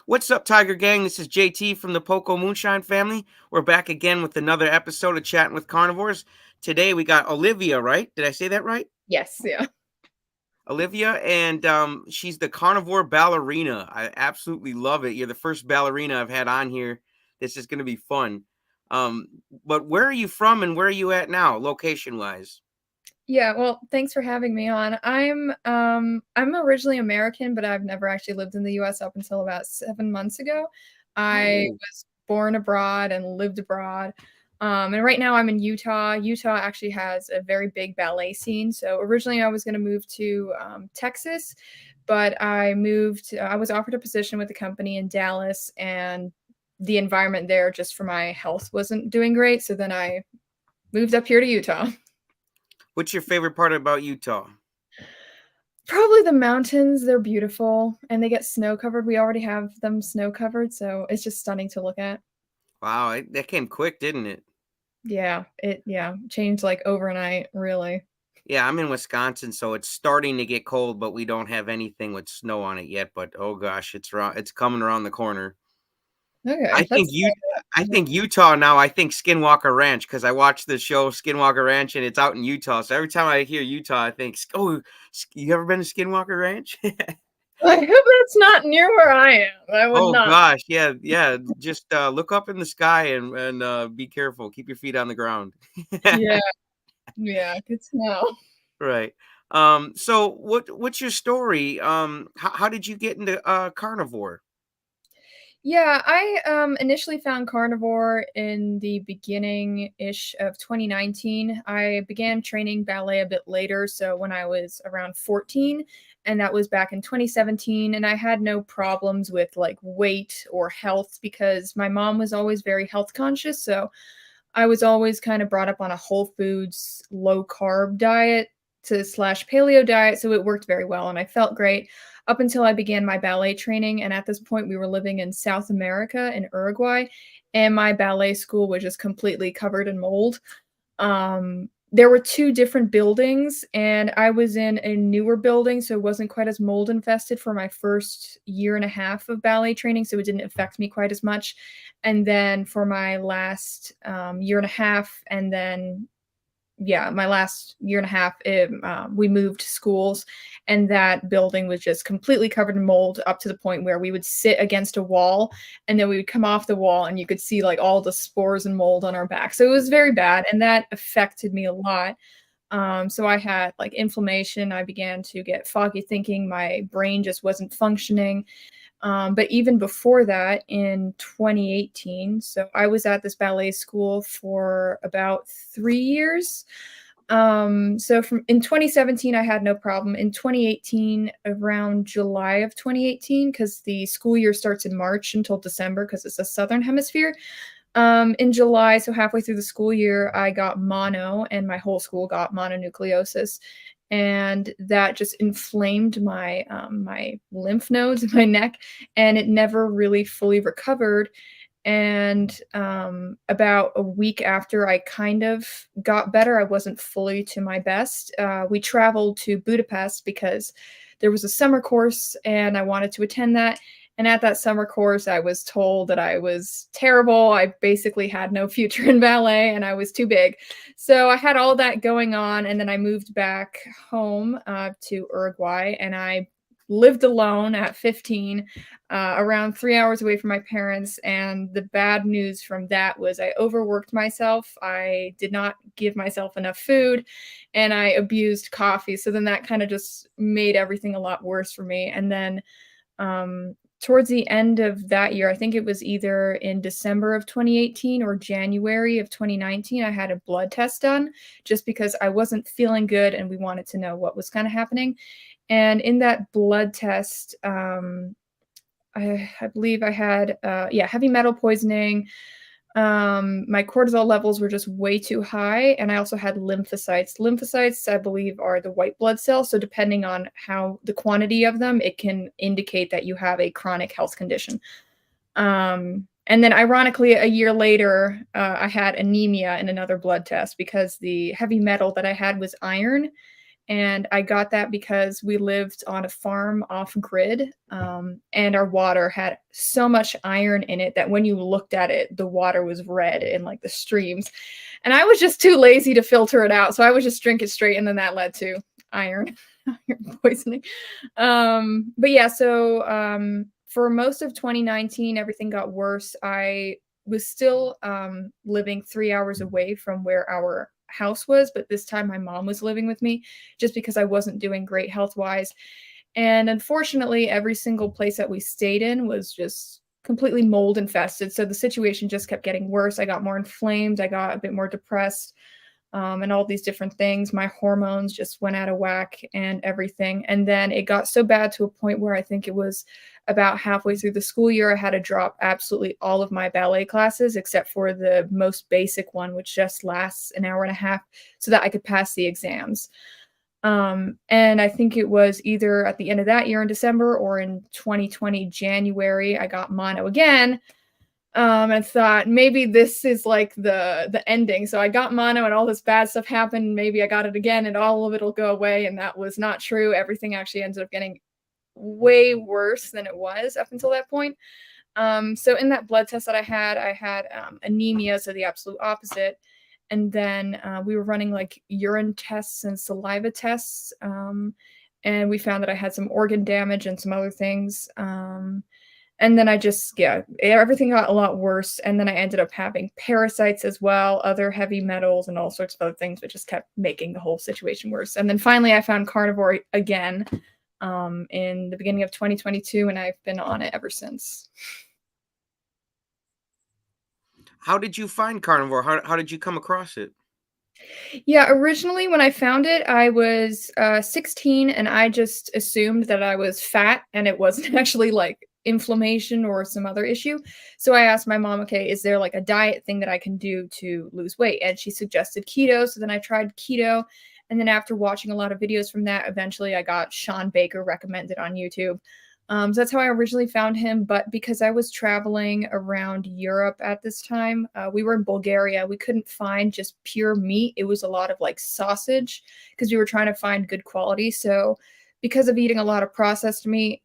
What's up, Tiger Gang? This is JT from the Poco Moonshine family. We're back again with another episode of Chatting with Carnivores. Today we got Olyveya, right? Did I say that right? Yes, yeah. Olyveya, and she's the Carnivore Ballerina. I absolutely love it. You're the first ballerina I've had on here. This is going to be fun. Um, but where are you from and where are you at now, location-wise? Yeah, well, thanks for having me on. I'm originally American, but I've never actually lived in the US up until about 7 months ago. I Oh, was born abroad and lived abroad. And right now I'm in Utah. Utah actually has a very big ballet scene. So originally I was going to move to Texas, but I was offered a position with a company in Dallas, and the environment there just for my health wasn't doing great. So then I moved up here to Utah. what's your favorite part about Utah? Probably the mountains, they're beautiful, and they get snow covered. We already have them snow covered, so it's just stunning to look at. Wow, that came quick, didn't it? Yeah, changed like overnight, really. Yeah, I'm in Wisconsin, so it's starting to get cold, but we don't have anything with snow on it yet. But oh gosh, it's coming around the corner. I Okay, think that's you I think Utah now. I think Skinwalker Ranch because I watched the show Skinwalker Ranch and it's out in Utah. So every time I hear Utah, I think, oh, you ever been to Skinwalker Ranch? I hope that's not near where I am. I would Oh not. gosh, yeah, yeah. Just look up in the sky and be careful. Keep your feet on the ground. Yeah, yeah, good to know. Right. So what's your story? How did you get into carnivore? Yeah, I initially found carnivore in the beginning-ish of 2019. I began training ballet a bit later, so when I was around 14, and that was back in 2017, and I had no problems with like weight or health because my mom was always very health conscious, so I was always kind of brought up on a whole foods, low carb diet to slash paleo diet. So it worked very well and I felt great up until I began my ballet training. And at this point, we were living in South America in Uruguay, and my ballet school was just completely covered in mold. There were two different buildings, and I was in a newer building, so it wasn't quite as mold infested for my first year and a half of ballet training, so it didn't affect me quite as much. And then for my last year and a half, and then yeah, my last year and a half, we moved schools, and that building was just completely covered in mold up to the point where we would sit against a wall, and then we would come off the wall, and you could see like all the spores and mold on our back. So it was very bad, and that affected me a lot. So I had like inflammation. I began to get foggy thinking. My brain just wasn't functioning. But even before that, in 2018, so I was at this ballet school for about 3 years. So from in 2017, I had no problem. In 2018, around July of 2018, because the school year starts in March until December, because it's a Southern Hemisphere. In July, so halfway through the school year, I got mono, and my whole school got mononucleosis, and that just inflamed my lymph nodes in my neck, and it never really fully recovered. And about a week after I kind of got better, I wasn't fully to my best. We traveled to Budapest because there was a summer course, and I wanted to attend that. And at that summer course, I was told that I was terrible. I basically had no future in ballet and I was too big. So I had all that going on. And then I moved back home to Uruguay, and I lived alone at 15, around 3 hours away from my parents. And the bad news from that was I overworked myself. I did not give myself enough food, and I abused coffee. So then that kind of just made everything a lot worse for me. And then towards the end of that year, I think it was either in December of 2018 or January of 2019, I had a blood test done just because I wasn't feeling good and we wanted to know what was kind of happening. And in that blood test, I believe I had, heavy metal poisoning. My cortisol levels were just way too high, and I also had lymphocytes. Lymphocytes, I believe, are the white blood cells. So depending on how the quantity of them, it can indicate that you have a chronic health condition. And then, ironically, a year later, I had anemia in another blood test because the heavy metal that I had was iron, And I got that because we lived on a farm off grid, and our water had so much iron in it that when you looked at it, the water was red in like the streams. And I was just too lazy to filter it out. So I would just drink it straight. And then that led to iron, iron poisoning. But yeah, so for most of 2019, everything got worse. I was still living 3 hours away from where our house was, but this time my mom was living with me just because I wasn't doing great health wise. And unfortunately, every single place that we stayed in was just completely mold infested. So the situation just kept getting worse. I got more inflamed, I got a bit more depressed, and all these different things. My hormones just went out of whack and everything. And then it got so bad to a point where I think it was about halfway through the school year, I had to drop absolutely all of my ballet classes except for the most basic one, which just lasts an hour and a half so that I could pass the exams. And I think it was either at the end of that year in December or in 2020 January, I got mono again, and thought maybe this is like the ending. So I got mono and all this bad stuff happened. Maybe I got it again and all of it'll go away. And that was not true. Everything actually ended up getting way worse than it was up until that point. So in that blood test that I had anemia, so the absolute opposite. And then we were running like urine tests and saliva tests. And we found that I had some organ damage and some other things. And then yeah, everything got a lot worse. And then I ended up having parasites as well, other heavy metals and all sorts of other things, which just kept making the whole situation worse. And then finally I found carnivore again in the beginning of 2022, and I've been on it ever since. How did you find carnivore? How did you come across it? Yeah, originally when I found it, I was 16 and I just assumed that I was fat and it wasn't actually like inflammation or some other issue. So I asked my mom, okay, is there like a diet thing that I can do to lose weight? And she suggested keto. So then I tried keto. And then after watching a lot of videos from that, eventually I got Sean Baker recommended on YouTube. So that's how I originally found him. But because I was traveling around Europe at this time, we were in Bulgaria. We couldn't find just pure meat. It was a lot of like sausage because we were trying to find good quality. So because of eating a lot of processed meat,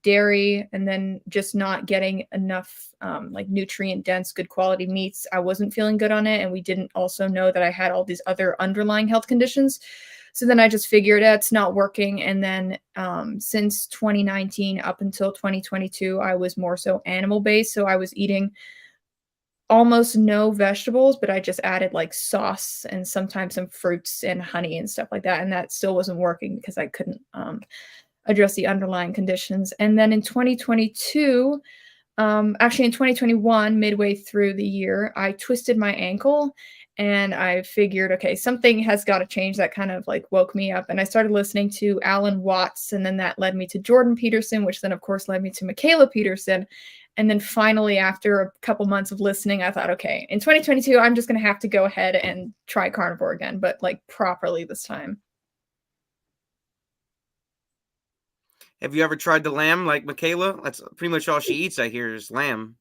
dairy, and then just not getting enough like nutrient dense, good quality meats, I wasn't feeling good on it. And we didn't also know that I had all these other underlying health conditions. So then I just figured it's not working. And then since 2019 up until 2022, I was more so animal based. So I was eating almost no vegetables, but I just added like sauce and sometimes some fruits and honey and stuff like that. And that still wasn't working because I couldn't address the underlying conditions. And then in 2022, actually in 2021, midway through the year, I twisted my ankle and I figured, okay, something has got to change. That kind of like woke me up. And I started listening to Alan Watts, and then that led me to Jordan Peterson, which then of course led me to Michaela Peterson. And then finally, after a couple months of listening, I thought, okay, in 2022, I'm just going to have to go ahead and try carnivore again, but like properly this time. Have you ever tried the lamb like Michaela? That's pretty much all she eats, I hear, is lamb.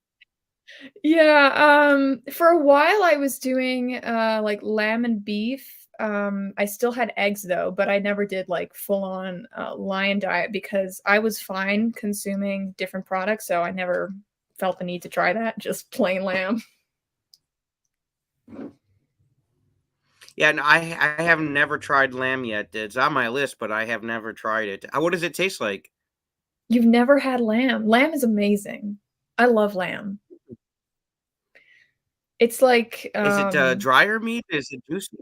Yeah, for a while I was doing like lamb and beef. I still had eggs though, but I never did like full on lion diet because I was fine consuming different products, so I never felt the need to try that, just plain lamb. Yeah, and I have never tried lamb yet. It's on my list, but I have never tried it. What does it taste like? You've never had lamb? Lamb is amazing. I love lamb. It's like Is it drier meat? Is it juicy?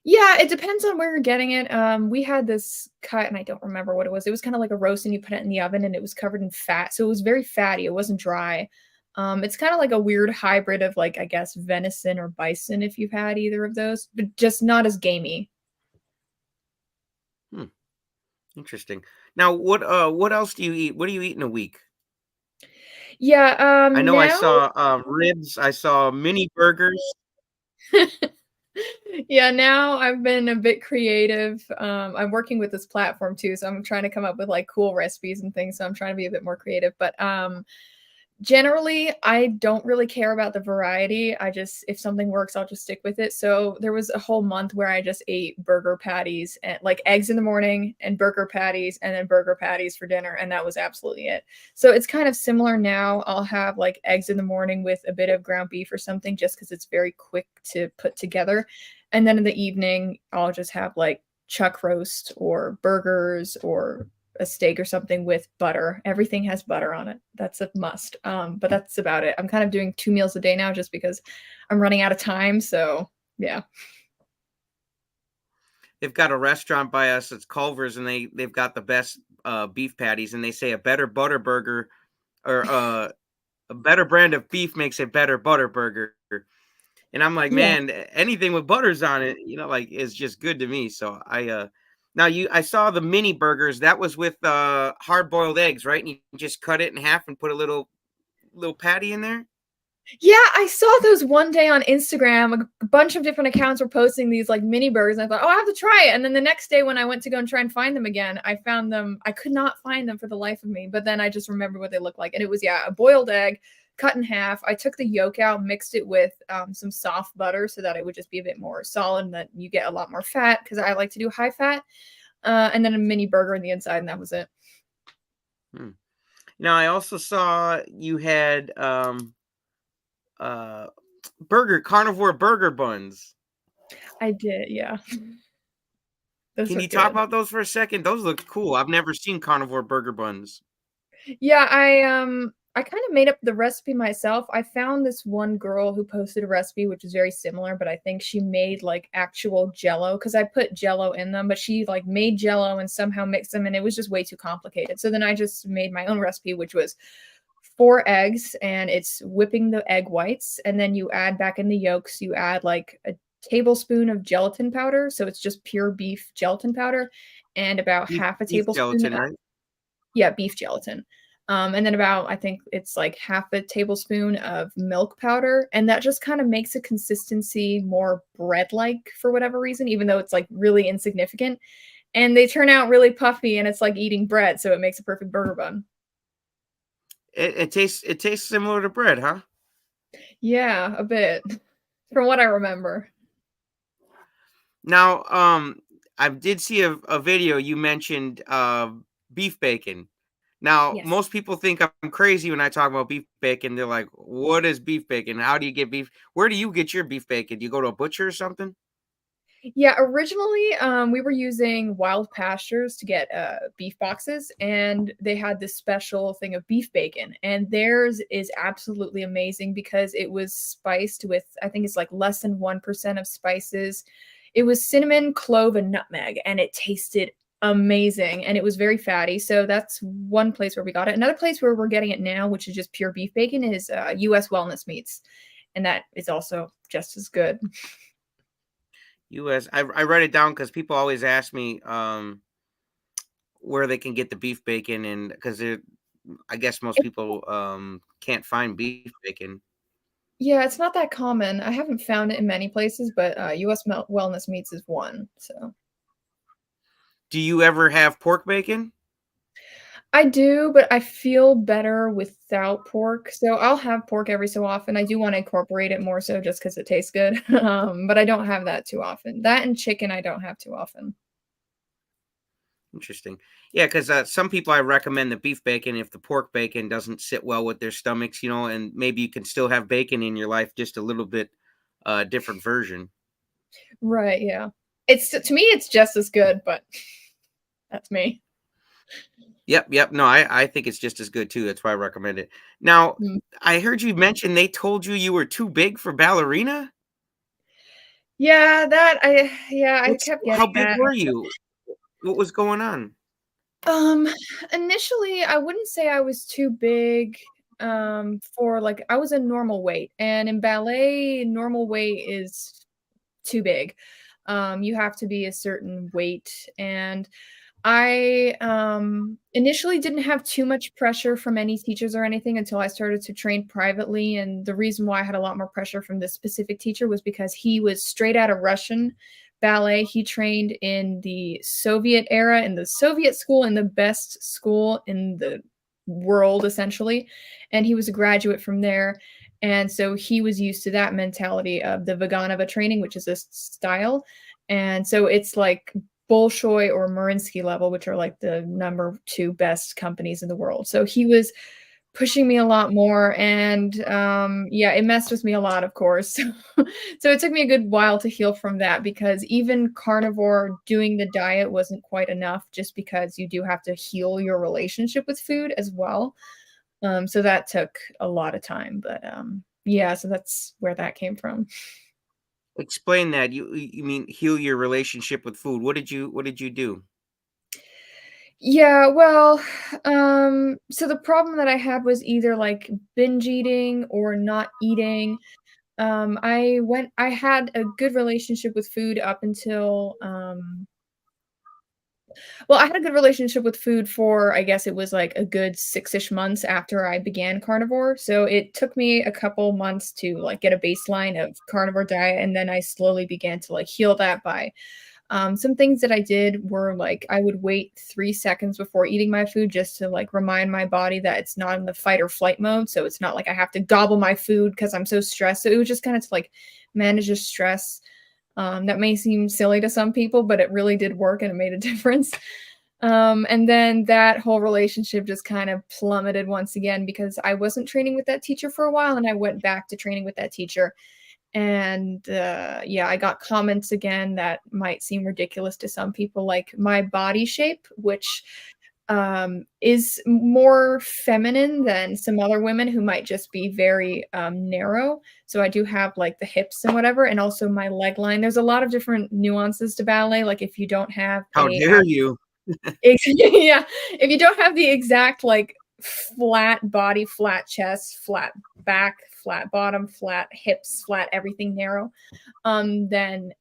yeah, it depends on where you're getting it. We had this cut, and I don't remember what it was. It was kind of like a roast, and you put it in the oven, and it was covered in fat, so it was very fatty. It wasn't dry. It's kind of like a weird hybrid of like I guess venison or bison if you've had either of those, but just not as gamey. Hmm, interesting. Now, what else do you eat? What do you eat in a week? Yeah, I know I now saw ribs. I saw mini burgers. yeah, now I've been a bit creative. I'm working with this platform too, so I'm trying to come up with like cool recipes and things. So I'm trying to be a bit more creative. But Generally, I don't really care about the variety. I just if something works, I'll just stick with it. So there was a whole month where I just ate burger patties and like eggs in the morning and burger patties and then burger patties for dinner, and that was absolutely it. So it's kind of similar now. I'll have like eggs in the morning with a bit of ground beef or something just because it's very quick to put together. And then in the evening, I'll just have like chuck roast or burgers or a steak or something with butter. Everything has butter on it. That's a must. But that's about it. I'm kind of doing 2 meals a day now just because I'm running out of time. So yeah. They've got a restaurant by us, it's Culver's, and they've got the best beef patties, and they say a better butter burger or a better brand of beef makes a better butter burger. And I'm like, Yeah. man, anything with butters on it, like is just good to me. So now I saw the mini burgers that was with hard boiled eggs, right? And you just cut it in half and put a little patty in there. Yeah, I saw those one day on Instagram. A bunch of different accounts were posting these like mini burgers. And I thought, oh, I have to try it. And then the next day when I went to go and try and find them again, I found them. I could not find them for the life of me. But then I just remembered what they looked like. And it was, yeah, a boiled egg cut in half. I took the yolk out, mixed it with some soft butter so that it would just be a bit more solid and that you get a lot more fat because I like to do high fat. And then a mini burger on the inside, and that was it. Hmm. Now I also saw you had uh carnivore burger buns. I did, yeah. Those Can are you talk good. about those for a second? Those look cool. I've never seen carnivore burger buns. Yeah, I kind of made up the recipe myself. I found this one girl who posted a recipe which is very similar, but I think she made like actual jello because I put jello in them, but she like made jello and somehow mixed them and it was just way too complicated. So then I just made my own recipe, which was 4 eggs and it's whipping the egg whites and then you add back in the yolks, you add like a tablespoon of gelatin powder, so it's just pure beef gelatin powder and about half a Beef tablespoon gelatin, right? yeah, beef gelatin. And then about I think it's like half a tablespoon of milk powder, and that just kind of makes a consistency more bread-like for whatever reason, even though it's like really insignificant. And they turn out really puffy, and it's like eating bread, so it makes a perfect burger bun. It tastes similar to bread, huh? Yeah, a bit, from what I remember. Now, I did see a video you mentioned beef bacon. Now, Yes. most people think I'm crazy when I talk about beef bacon. They're like, "What is beef bacon? How do you get beef? Where do you get your beef bacon? Do you go to a butcher or something?" Yeah, originally, we were using Wild Pastures to get, beef boxes, and they had this special thing of beef bacon, and theirs is absolutely amazing because it was spiced with I think it's, like, less than 1% of spices. It was cinnamon, clove, and nutmeg, and it tasted amazing, and it was very fatty, so that's one place where we got it. Another place where we're getting it now, which is just pure beef bacon, is, US Wellness Meats, and that is also just as good. U.S. I write it down because people always ask me where they can get the beef bacon, and because I guess most people can't find beef bacon. Yeah, it's not that common. I haven't found it in many places, but, US Mel Wellness Meats is one, so Do you ever have pork bacon? I do, but I feel better without pork, so I'll have pork every so often. I do wanna incorporate it more so just because it tastes good, but I don't have that too often. That and chicken I don't have too often. Interesting. Yeah, because some people I recommend the beef bacon if the pork bacon doesn't sit well with their stomachs, and maybe you can still have bacon in your life, just a little bit different version. Right, yeah. It's to me, it's just as good, but that's me. Yep, yep. No, I think it's just as good too. That's why I recommend it. Now, Mm. I heard you mention they told you were too big for ballerina. Yeah, I What's kept How getting big that. were you? What was going on? Um, Initially, I wouldn't say I was too big, for like I was a normal weight, and in ballet, normal weight is too big. You have to be a certain weight, and I, initially didn't have too much pressure from any teachers or anything until I started to train privately, and the reason why I had a lot more pressure from this specific teacher was because he was straight out of Russian ballet. He trained in the Soviet era, in the Soviet school, in the best school in the world essentially, and he was a graduate from there, and so he was used to that mentality of the Vaganova training, which is this style, and so it's like Bolshoi or Marinsky level, which are like the number 2 best companies in the world. So he was pushing me a lot more and, yeah, it messed with me a lot, of course. So it took me a good while to heal from that because even carnivore doing the diet wasn't quite enough just because you do have to heal your relationship with food as well. So that took a lot of time, but, yeah, so that's where that came from. Explain that. You mean heal your relationship with food. What did you do? Yeah, well, so the problem that I had was either, like, binge eating or not eating. I had a good relationship with food up until, well, I had a good relationship with food for, I guess it was, like, a good 6-ish months after I began carnivore, so it took me a couple months to, like, get a baseline of carnivore diet, and then I slowly began to, like, heal that by some things that I did were like I would wait 3 seconds before eating my food just to like remind my body that it's not in the fight or flight mode. So it's not like I have to gobble my food because I'm so stressed. So it was just kind of to like manage the stress. That may seem silly to some people, but it really did work and it made a difference. And then that whole relationship just kind of plummeted once again because I wasn't training with that teacher for a while and I went back to training with that teacher and, yeah, I got comments again that might seem ridiculous to some people, like my body shape, which, is more feminine than some other women who might just be very, narrow. So I do have, like, the hips and whatever, and also my leg line. There's a lot of different nuances to ballet, like, if you don't have How a dare you? yeah, if you don't have the exact, like, flat body, flat chest, flat back, flat bottom, flat hips, flat everything narrow, then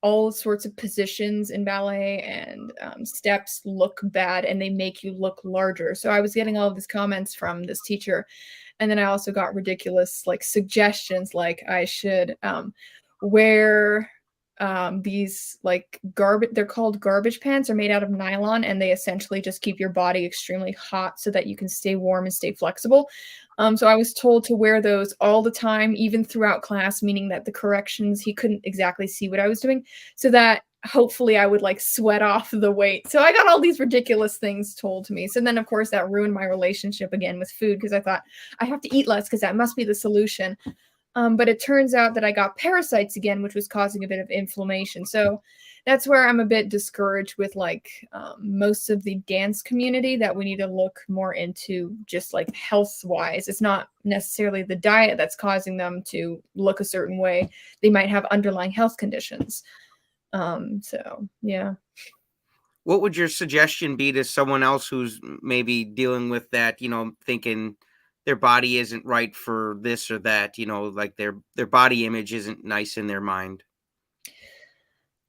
all sorts of positions in ballet and, steps look bad and they make you look larger. So I was getting all of these comments from this teacher, and then I also got ridiculous, like, suggestions, like I should, wear, these, like, garbage they're called garbage pants, they're made out of nylon, and they essentially just keep your body extremely hot so that you can stay warm and stay flexible. So I was told to wear those all the time, even throughout class, meaning that the corrections, he couldn't exactly see what I was doing, so that hopefully I would, like, sweat off the weight. So I got all these ridiculous things told to me. So then, of course, that ruined my relationship again with food because I thought, "I have to eat less because that must be the solution." But it turns out that I got parasites again, which was causing a bit of inflammation. So that's where I'm a bit discouraged with like most of the dance community that we need to look more into just like health wise. It's not necessarily the diet that's causing them to look a certain way. They might have underlying health conditions. So yeah. What would your suggestion be to someone else who's maybe dealing with that, thinking their body isn't right for this or that, like their body image isn't nice in their mind?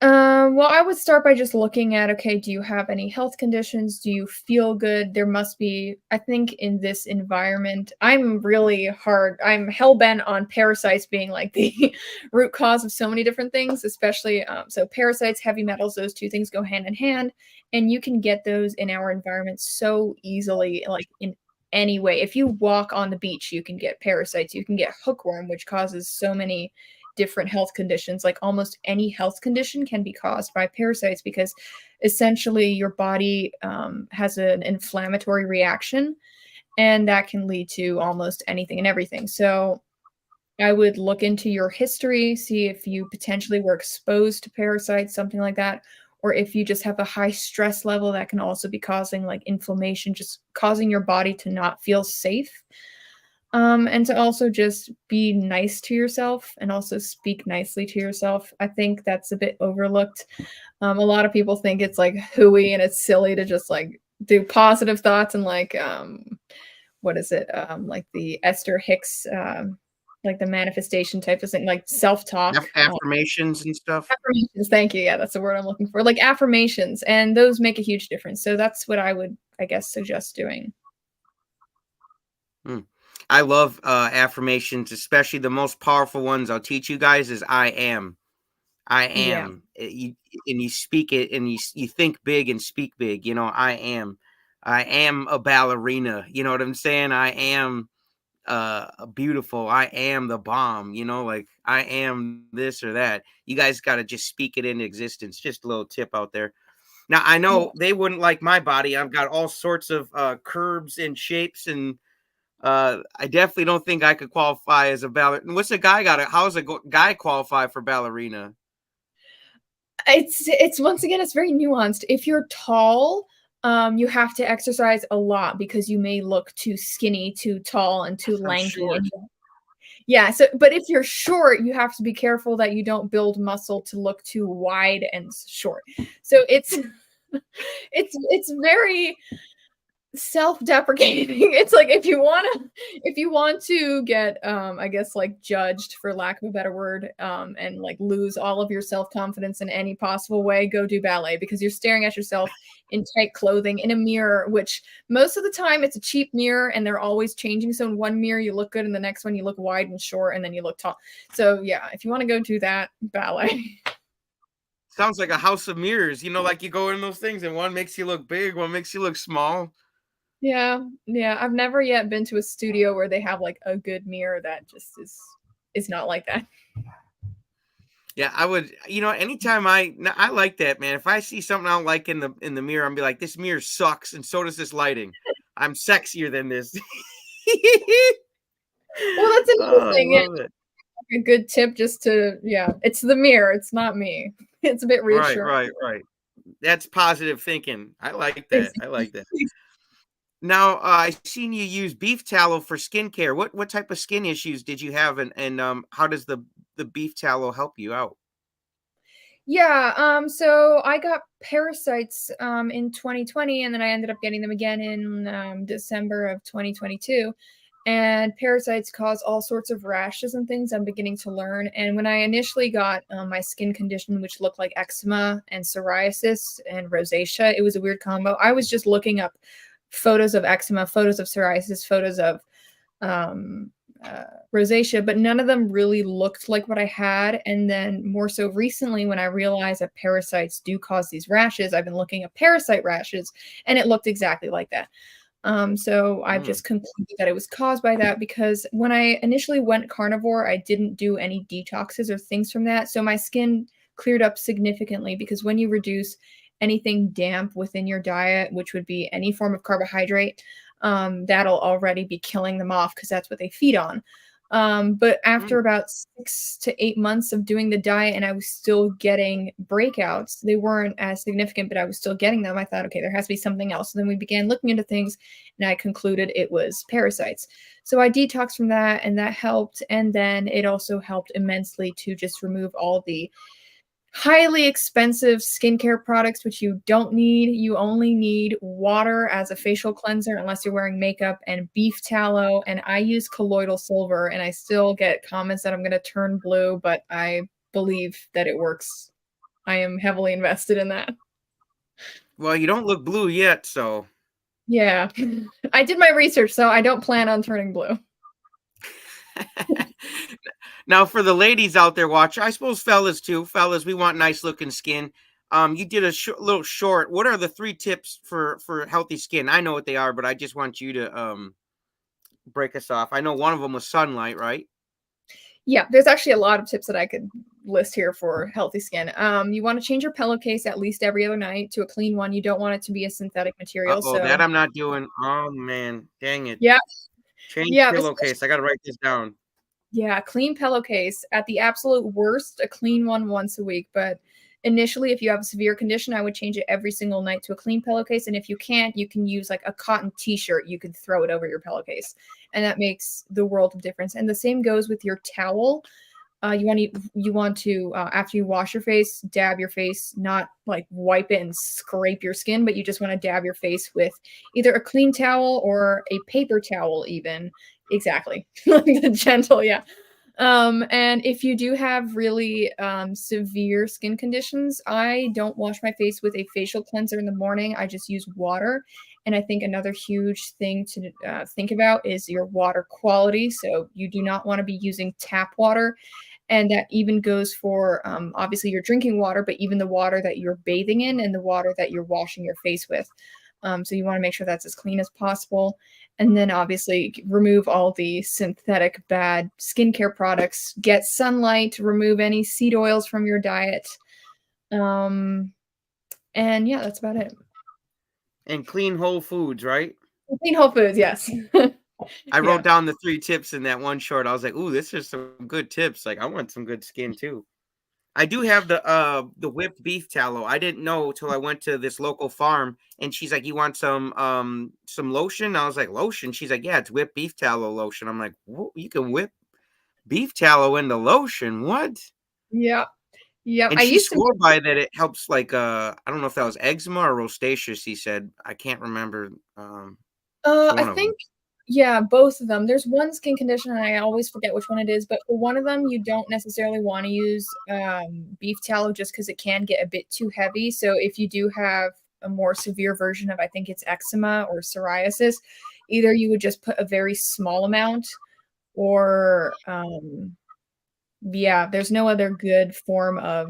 Well, I would start by just looking at, okay, do you have any health conditions? Do you feel good? There must be, I think in this environment, I'm hell bent on parasites being like the root cause of so many different things, especially, so parasites, heavy metals, those two things go hand in hand. And you can get those in our environment so easily, like in any way. If you walk on the beach, you can get parasites. You can get hookworm, which causes so many different health conditions. Like almost any health condition can be caused by parasites because essentially your body has an inflammatory reaction and that can lead to almost anything and everything. So I would look into your history, see if you potentially were exposed to parasites, something like that. Or if you just have a high stress level, that can also be causing like inflammation, just causing your body to not feel safe. And to also just be nice to yourself and also speak nicely to yourself. I think that's a bit overlooked. A lot of people think it's like hooey and it's silly to just like do positive thoughts and like what is it? Like the Esther Hicks like the manifestation type of thing, like self-talk. Affirmations and stuff. Affirmations, thank you. Yeah, that's the word I'm looking for. Like affirmations, and those make a huge difference. So that's what I would, I guess, suggest doing. Hmm. I love affirmations, especially the most powerful ones I'll teach you guys is I am. I Yeah. am. You, and you speak it and you think big and speak big, I am. I am a ballerina. You know what I'm saying? I am beautiful. I am the bomb. Like I am this or that. You guys got to just speak it into existence. Just a little tip out there. Now I Yeah. know they wouldn't like my body. I've got all sorts of curves and shapes, and I definitely don't think I could qualify as a ballerina. What's a guy got? How's a guy qualify for ballerina? It's once again, it's very nuanced. If you're tall, you have to exercise a lot because you may look too skinny, too tall, and too I'm lanky, short. and yeah, so but if you're short, you have to be careful that you don't build muscle to look too wide and short. So it's it's very self-deprecating. It's like if you want to get I guess like judged for lack of a better word, and like lose all of your self-confidence in any possible way, go do ballet because you're staring at yourself in tight clothing in a mirror, which most of the time it's a cheap mirror and they're always changing. So in one mirror you look good, and the next one you look wide and short, and then you look tall. So yeah, if you want to go do that, ballet. Sounds like a house of mirrors. Like you go in those things, and one makes you look big, one makes you look small. Yeah, yeah. I've never yet been to a studio where they have like a good mirror that just is not like that. Yeah, I would. Anytime I like that, man. If I see something I don't like in the mirror, I'm be like, this mirror sucks, and so does this lighting. I'm sexier than this. Well, that's another Oh, I thing. Yeah, love it. a good tip just to yeah, it's the mirror, it's not me. It's a bit Right, reassuring. right, right. That's positive thinking. I like that. I Exactly. like that. Now, I seen you use beef tallow for skincare. What type of skin issues did you have, and how does the beef tallow help you out? Yeah, so I got parasites in 2020, and then I ended up getting them again in December of 2022. And parasites cause all sorts of rashes and things I'm beginning to learn. And when I initially got my skin condition, which looked like eczema and psoriasis and rosacea, it was a weird combo. I was just looking up photos of eczema, photos of psoriasis, photos of um, rosacea, but none of them really looked like what I had. And then more so recently, when I realized that parasites do cause these rashes, I've been looking at parasite rashes, and it looked exactly like that. So I've Mm, just concluded that it was caused by that because when I initially went carnivore, I didn't do any detoxes or things from that. So my skin cleared up significantly because when you reduce anything damp within your diet, which would be any form of carbohydrate, that'll already be killing them off because that's what they feed on. But mm, after about 6 to 8 months of doing the diet and I was still getting breakouts, they weren't as significant, but I was still getting them. I thought, okay, there has to be something else. So then we began looking into things and I concluded it was parasites. So I detoxed from that and that helped. And then it also helped immensely to just remove all the highly expensive skincare products, which you don't need. You only need water as a facial cleanser unless you're wearing makeup and beef tallow. And I use colloidal silver, and I still get comments that I'm going to turn blue, but I believe that it works. I am heavily invested in that. well, you don't look blue yet, so. Yeah. I did my research, so I don't plan on turning blue. Now, for the ladies out there watching, I suppose fellas too. Fellas, we want nice looking skin. You did a little short. What are the 3 tips for healthy skin? I know what they are, but I just want you to break us off. I know one of them was sunlight, right? Yeah, there's actually a lot of tips that I could list here for healthy skin. You want to change your pillowcase at least every other night to a clean one. You don't want it to be a synthetic material. Uh-oh, that So, I'm not doing. Oh man, dang it. yeah, Change yeah, pillowcase. I got to write this down. yeah, clean pillowcase. At the absolute worst, a clean one once a week. But initially, if you have a severe condition, I would change it every single night to a clean pillowcase. And if you can't, you can use like a cotton t-shirt. You could throw it over your pillowcase. And that makes the world of difference. And the same goes with your towel. You want to after you wash your face, dab your face, not like wipe it and scrape your skin, but you just want to dab your face with either a clean towel or a paper towel, even. Exactly. Like the gentle, yeah. And if you do have really severe skin conditions, I don't wash my face with a facial cleanser in the morning. I just use water. And I think another huge thing to think about is your water quality. So you do not want to be using tap water. And that even goes for obviously your drinking water, but even the water that you're bathing in and the water that you're washing your face with. So you want to make sure that's as clean as possible. And then obviously remove all the synthetic bad skincare products, get sunlight, remove any seed oils from your diet. And yeah, that's about it. And clean whole foods, right? Clean whole foods, yes. I Yeah. wrote down the 3 tips in that one short. I was like, "Ooh, this is some good tips." Like, I want some good skin too. I do have the whipped beef tallow. I didn't know till I went to this local farm, and she's like, "You want some lotion?" I was like, "Lotion?" She's like, "Yeah, it's whipped beef tallow lotion." I'm like, "Whoa, you can whip beef tallow into lotion? What?" Yeah. Yep. And I she used to swore by that it helps like I don't know if that was eczema or rosacea. She said I can't remember which I one of them. think yeah, both of them. There's one skin condition, and I always forget which one it is, but for one of them, you don't necessarily wanna use, beef tallow just because it can get a bit too heavy, so if you do have a more severe version of, I think it's eczema or psoriasis, either you would just put a very small amount or, yeah, there's no other good form of,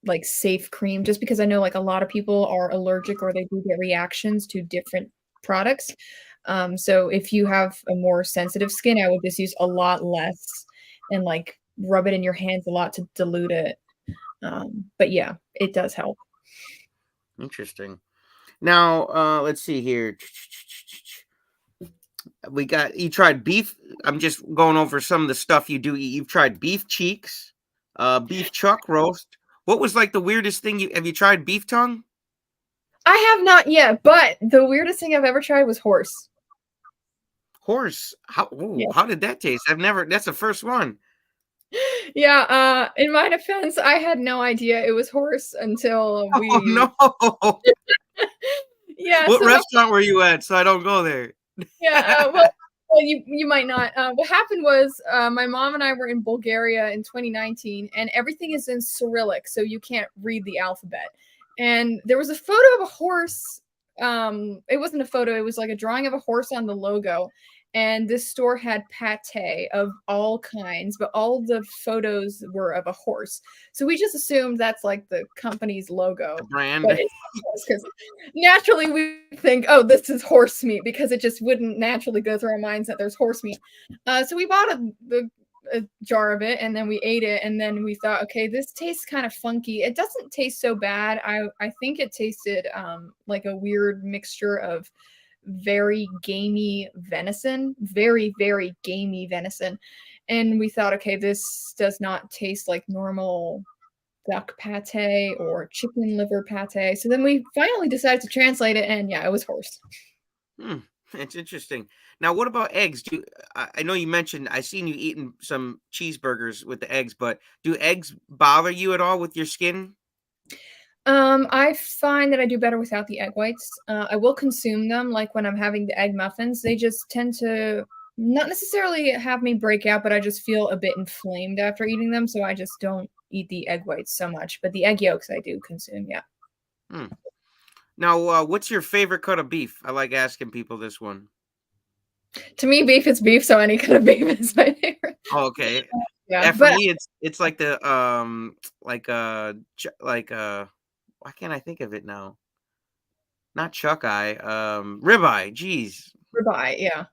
like, safe cream, just because I know, like, a lot of people are allergic or they do get reactions to different products. So if you have a more sensitive skin, I would just use a lot less and, like, rub it in your hands a lot to dilute it. But yeah, it does help. Interesting. Now, let's see here. We got you tried beef. I'm just going over some of the stuff you do eat. You've tried beef cheeks, beef chuck roast. What was like the weirdest thing you have you tried beef tongue? I have not yet, but the weirdest thing I've ever tried was horse. Horse. How ooh, Yeah. how did that taste? I've never that's the first one. Yeah, in my defense, I had no idea it was horse until Oh we no. yeah, What so what restaurant were you at so I don't go there? yeah, well, you might not. What happened was, my mom and I were in Bulgaria in 2019, and everything is in Cyrillic, so you can't read the alphabet. And there was a photo of a horse. It wasn't a photo; it was like a drawing of a horse on the logo. And this store had pate of all kinds, but all the photos were of a horse. So we just assumed that's like the company's The logo, but brand. it's because naturally we think, oh, this is horse meat because it just wouldn't naturally go through our minds that there's horse meat. So we bought a jar of it and then we ate it and then we thought, okay, this tastes kind of funky. It doesn't taste so bad. I think it tasted like a weird mixture of very gamey venison, very gamey venison. And we thought, okay, this does not taste like normal duck pate or chicken liver pate. So then we finally decided to translate it, and yeah, it was horse. Hmm, it's interesting. Now, what about eggs? Do I know you mentioned I seen you eating some cheeseburgers with the eggs, but do eggs bother you at all with your skin? I find that I do better without the egg whites. I will consume them, like when I'm having the egg muffins. They just tend to not necessarily have me break out, but I just feel a bit inflamed after eating them. So I just don't eat the egg whites so much. But the egg yolks I do consume. Yeah. Hmm. Now, what's your favorite cut of beef? I like asking people this one. To me, beef is beef, so any kind of beef is my favorite. Oh, okay. Yeah, Yeah, for but me, it's like the like why can't I think of it now? Not chuck eye, ribeye. Jeez, ribeye, yeah.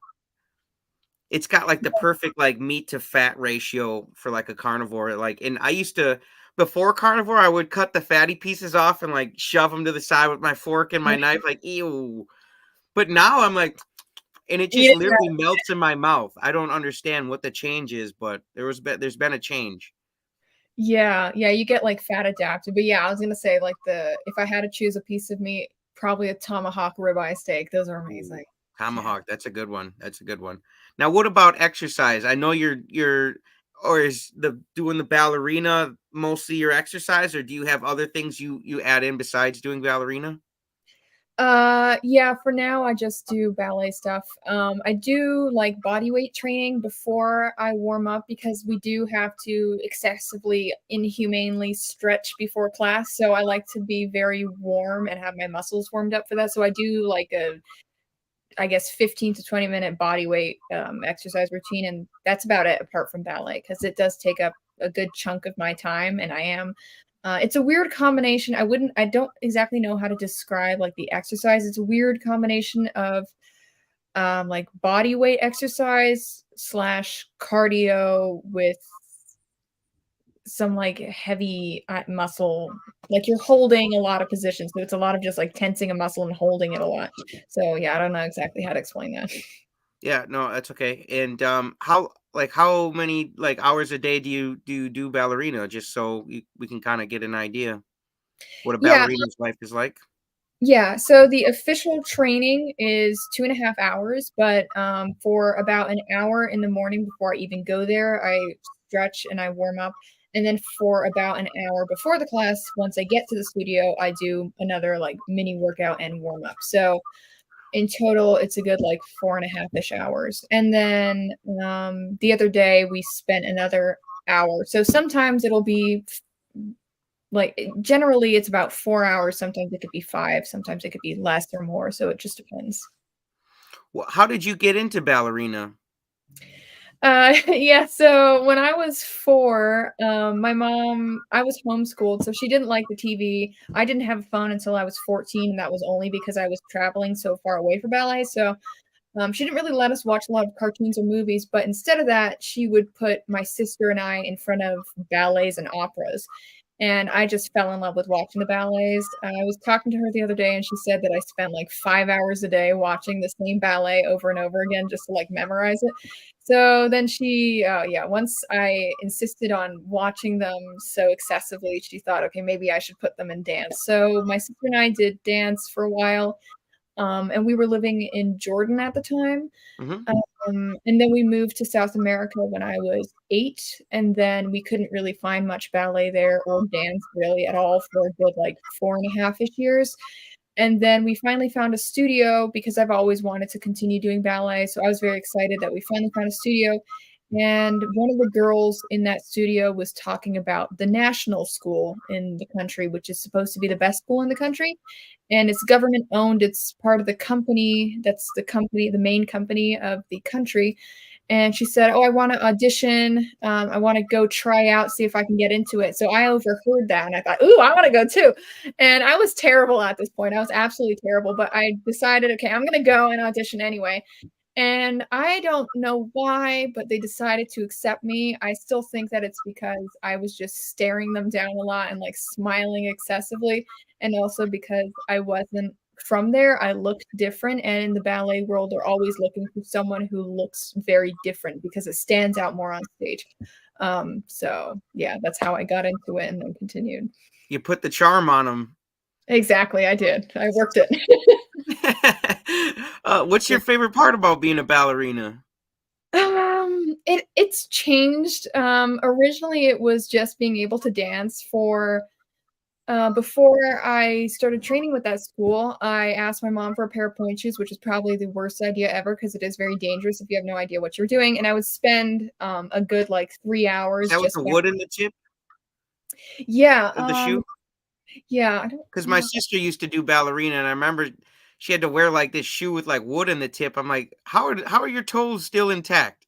it's got like the perfect like meat to fat ratio for like a carnivore. Like, and I used to before carnivore, I would cut the fatty pieces off and like shove them to the side with my fork and my knife, like ew. But now I'm like, and it Eat just it literally melts in my mouth. I don't understand what the change is, but there's been a change. yeah, yeah, you get, like, fat adapted, but yeah, I was gonna say, like, the if I had to choose a piece of meat, probably a tomahawk ribeye steak, those are Ooh, amazing. Yeah. tomahawk, that's a good one. That's a good one. Now, what about exercise? I know you're or is the doing the ballerina mostly your exercise, or do you have other things you add in besides doing ballerina? Yeah, for now, I just do ballet stuff. I do, like, body weight training before I warm up because we do have to excessively, inhumanely stretch before class, so I like to be very warm and have my muscles warmed up for that, so I do, like, a I guess 15 to 20-minute body weight exercise routine, and that's about it apart from ballet because it does take up a good chunk of my time, and I am It's a weird combination. I don't exactly know how to describe like the exercise. It's a weird combination of like body weight exercise slash cardio with some like heavy muscle. Like you're holding a lot of positions. So it's a lot of just like tensing a muscle and holding it a lot. So yeah, I don't know exactly how to explain that. Yeah, no, that's okay. And how many like hours a day do ballerina, just so we can kind of get an idea what a Yeah, ballerina's life is like? yeah, so the official training is 2.5 hours, but, for about an hour in the morning before I even go there, I stretch and I warm up, and then for about an hour before the class, once I get to the studio, I do another, like, mini workout and warm up. So, in total, it's a good, like, 4.5-ish hours, and then, the other day, we spent another hour. So sometimes it'll be like, generally, it's about 4 hours, sometimes it could be 5, sometimes it could be less or more, so it just depends. Well, how did you get into ballerina? Yeah, so when I was 4, my mom I was homeschooled, so she didn't like the TV. I didn't have a phone until I was 14, and that was only because I was traveling so far away for ballet, so she didn't really let us watch a lot of cartoons or movies, but instead of that, she would put my sister and I in front of ballets and operas. And I just fell in love with watching the ballets. I was talking to her the other day, and she said that I spent like 5 hours a day watching the same ballet over and over again just to like memorize it. So then yeah, once I insisted on watching them so excessively, she thought, okay, maybe I should put them in dance. So my sister and I did dance for a while, and we were living in Jordan at the time. Hmm. And then we moved to South America when I was 8, and then we couldn't really find much ballet there or dance really at all for a good, like, 4.5-ish years. And then we finally found a studio because I've always wanted to continue doing ballet, so I was very excited that we finally found a studio, and one of the girls in that studio was talking about the national school in the country, which is supposed to be the best school in the country, and it's government owned, it's part of the company that's the main company of the country, and she said, "Oh, I wanna audition, I wanna go try out, see if I can get into it." So I overheard that, and I thought, "Ooh, I wanna go too." And I was terrible at this point, I was absolutely terrible, but I decided, "Okay, I'm gonna go and audition anyway." And I don't know why, but they decided to accept me. I still think that it's because I was just staring them down a lot and, like, smiling excessively, and also because I wasn't from there, I looked different, and in the ballet world, they're always looking for someone who looks very different because it stands out more on stage. So, yeah, that's how I got into it and then continued. You put the charm on them. Exactly, I did. I worked it. What's your favorite part about being a ballerina? It's changed. Originally it was just being able to dance for before I started training with that school, I asked my mom for a pair of pointe shoes, which is probably the worst idea ever because it is very dangerous if you have no idea what you're doing. And I would spend a good like 3 hours That with just the wood in the tip yeah, of the shoe? yeah, I don't Because my know. sister used to do ballerina, and I remember she had to wear like this shoe with like wood in the tip. I'm like, how are your toes still intact?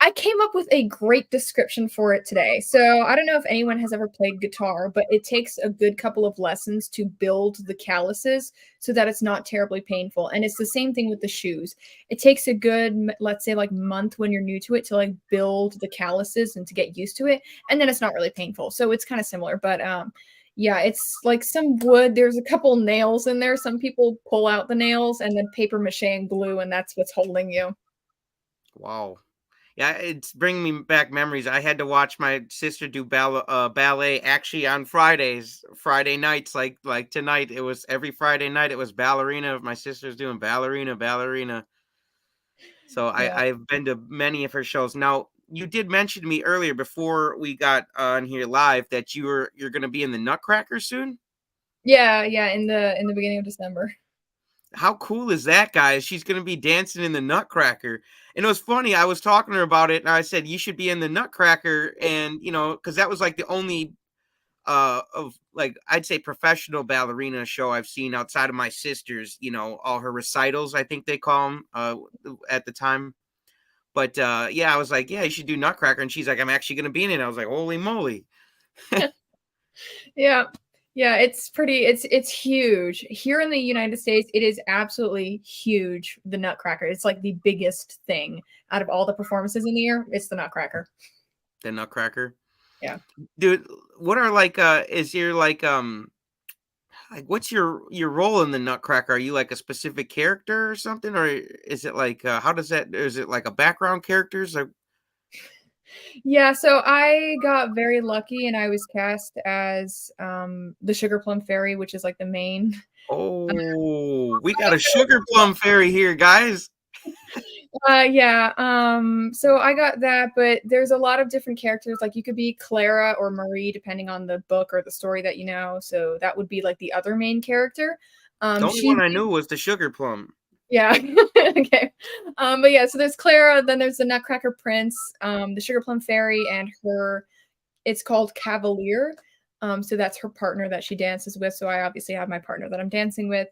I came up with a great description for it today. So I don't know if anyone has ever played guitar, but it takes a good couple of lessons to build the calluses so that it's not terribly painful. And it's the same thing with the shoes. It takes a good, let's say, like month when you're new to it to like build the calluses and to get used to it, and then it's not really painful. So it's kind of similar, but yeah, it's like some wood. There's a couple nails in there. Some people pull out the nails and then paper mache and glue, and that's what's holding you. Wow. Yeah, it's bringing me back memories. I had to watch my sister do ballet actually on Fridays, Friday nights, like tonight. It was every Friday night. It was ballerina. My sister's doing ballerina. So Yeah. I've been to many of her shows. Now, you did mention to me earlier before we got on here live that you're going to be in the Nutcracker soon. Yeah, yeah, in the beginning of December. How cool is that, guys? She's gonna be dancing in the Nutcracker. And it was funny, I was talking to her about it, and I said, "You should be in the Nutcracker," and, because that was, like, the only, of, like, I'd say professional ballerina show I've seen outside of my sister's, all her recitals, I think they call them at the time. But, yeah, I was like, "Yeah, you should do Nutcracker," and she's like, "I'm actually gonna be in it." I was like, "Holy moly." Yeah. Yeah, it's huge. Here in the United States, it is absolutely huge, the Nutcracker. It's like the biggest thing out of all the performances in the year. It's the Nutcracker. The Nutcracker. Yeah. Dude, what are is your like what's your role in the Nutcracker? Are you like a specific character or something, or is it like how does that? Is it like a background characters? Like, Yeah, so I got very lucky and I was cast as the Sugar Plum Fairy, which is like the main. oh, we got a sugar plum fairy here, guys. Yeah, so I got that, but there's a lot of different characters. Like you could be Clara or Marie, depending on the book or the story that you know. So that would be like the other main character. The only She one I knew was the sugar plum. Yeah. Okay. But yeah, so there's Clara, then there's the Nutcracker Prince, the Sugar Plum Fairy, and her it's called Cavalier. So that's her partner that she dances with. So I obviously have my partner that I'm dancing with.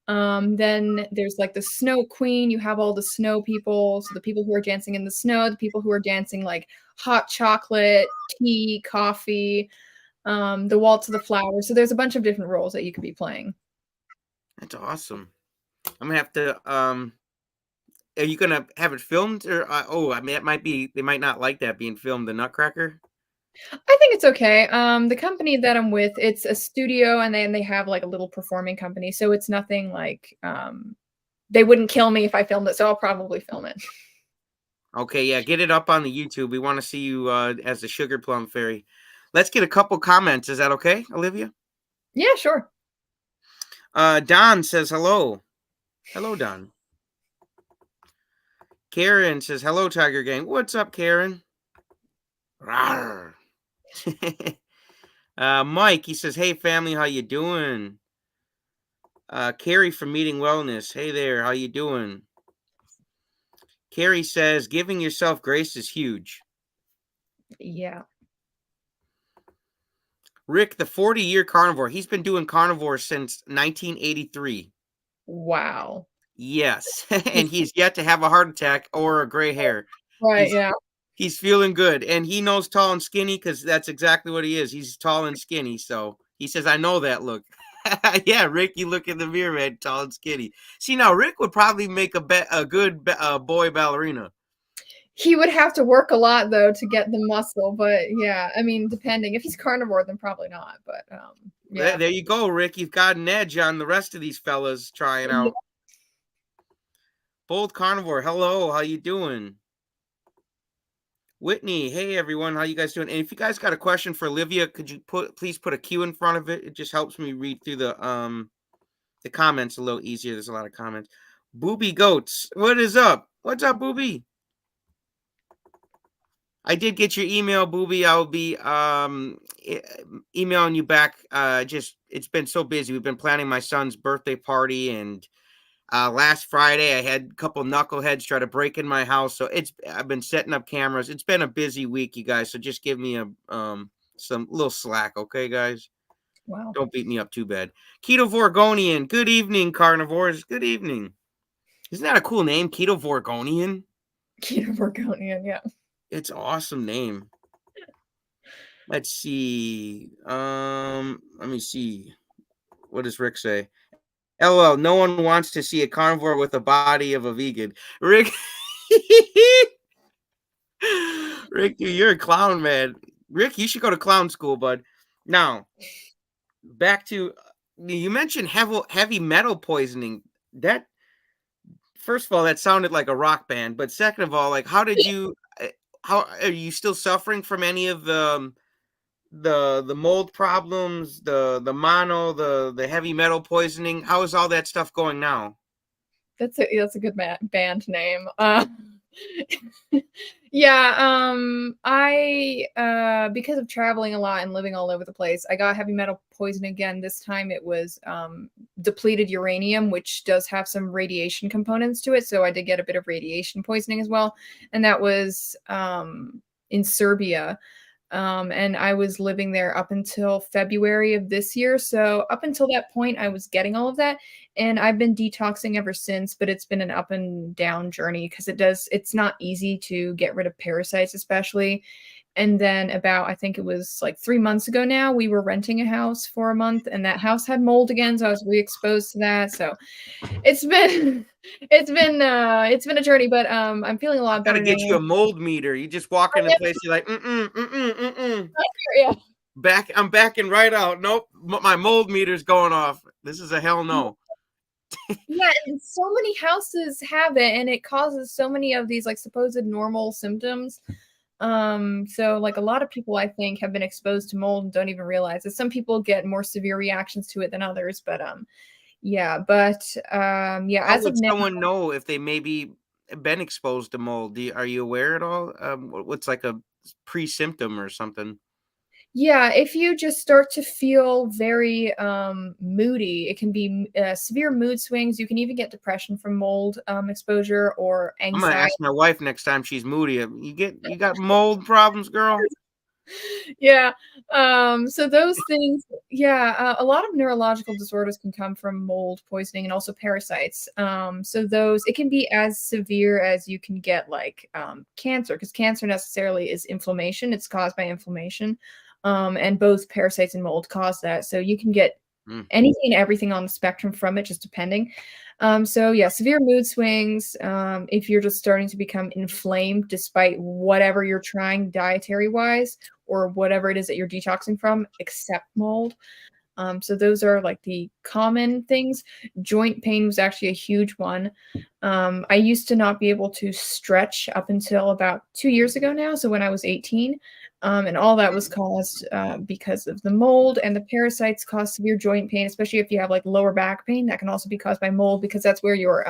Then there's like the Snow Queen. You have all the snow people. So the people who are dancing in the snow, the people who are dancing like hot chocolate, tea, coffee, the Waltz of the Flowers. So there's a bunch of different roles that you could be playing. That's awesome. I'm gonna have to. Are you gonna have it filmed or? Oh, I mean, it might be. They might not like that being filmed. The Nutcracker. I think it's okay. The company that I'm with, it's a studio, and then they have like a little performing company, so it's nothing like they wouldn't kill me if I filmed it, so I'll probably film it. Okay, yeah, get it up on the YouTube. We want to see you as the sugar plum fairy. Let's get a couple comments. Is that okay, Olivia? Yeah, sure. Don says hello. Hello, Don. Karen says hello, Tiger Gang. What's up, Karen? Rawr. Mike, he says, hey, family, how you doing? Carrie from Meeting Wellness. Hey there, how you doing? Carrie says, giving yourself grace is huge. Yeah. Rick, the 40-year carnivore. He's been doing carnivore since 1983. Wow. Yes, and he's yet to have a heart attack or a gray hair. Right, He's yeah. he's feeling good, and he knows tall and skinny because that's exactly what he is. He's tall and skinny, so he says, "I know that look." Yeah, Rick, you look in the mirror, man, tall and skinny. See, now Rick would probably make a good boy ballerina. He would have to work a lot though to get the muscle, but yeah, I mean, depending. If he's carnivore, then probably not, but There, yeah. there you go, Rick. You've got an edge on the rest of these fellas trying Yeah. out. Bold carnivore, hello, how you doing? Whitney, hey everyone, how you guys doing? And if you guys got a question for Olivia, could you please put a Q in front of it? It just helps me read through the comments a little easier. There's a lot of comments. Booby Goats, what is up? What's up, Booby? I did get your email, Booby. I'll be emailing you back. Just it's been so busy. We've been planning my son's birthday party, and last Friday I had a couple knuckleheads try to break in my house. So I've been setting up cameras. It's been a busy week, you guys. So just give me a some little slack, okay, guys? Wow. Don't beat me up too bad. Keto Vorgonian. Good evening, carnivores. Good evening. Isn't that a cool name, Keto Vorgonian? Keto Burgonian, yeah. It's an awesome name. Let's see. Let me see. What does Rick say? LOL, no one wants to see a carnivore with a body of a vegan. Rick, Rick, dude, you're a clown, man. Rick, you should go to clown school, bud. Now, back to you mentioned heavy metal poisoning. That first of all, that sounded like a rock band, but second of all, like, how did you? How are you still suffering from any of the mold problems, the mono, the heavy metal poisoning? How is all that stuff going now? That's a good band name. Yeah, I because of traveling a lot and living all over the place, I got heavy metal poisoning again. This time it was depleted uranium, which does have some radiation components to it. So I did get a bit of radiation poisoning as well, and that was in Serbia. And I was living there up until February of this year. So up until that point, I was getting all of that, and I've been detoxing ever since. But it's been an up and down journey because it's not easy to get rid of parasites, especially. And then about, I think it was like 3 months ago now, we were renting a house for a month, and that house had mold again, so I was re-exposed to that. So it's been it's been a journey, but I'm feeling a I lot gotta better now. get you a mold meter. You just walk I in the place, you're like, mm-mm, mm-mm, mm-mm. yeah. I'm backing right out. Nope, my mold meter's going off. This is a hell no. Yeah, and so many houses have it, and it causes so many of these like supposed normal symptoms. So like a lot of people I think have been exposed to mold and don't even realize it. Some people get more severe reactions to it than others, but yeah, yeah, How as of would now, someone know if they maybe been exposed to mold? Are you aware at all? What's like a pre-symptom or something? yeah, if you just start to feel very moody, it can be severe mood swings. You can even get depression from mold exposure or I'm gonna anxiety. ask my wife next time she's moody. You got mold problems, girl? Yeah. So those things, yeah, a lot of neurological disorders can come from mold poisoning and also parasites. So those, it can be as severe as you can get like cancer, because cancer necessarily is inflammation. It's caused by inflammation. And both parasites and mold cause that. So you can get Mm, anything and everything on the spectrum from it, just depending. So yeah, severe mood swings, if you're just starting to become inflamed despite whatever you're trying dietary wise, or whatever it is that you're detoxing from, except mold. So those are like the common things. Joint pain was actually a huge one. I used to not be able to stretch up until about 2 years ago now. So when I was 18, and all that was caused because of the mold, and the parasites cause severe joint pain, especially if you have like lower back pain. That can also be caused by mold because that's where your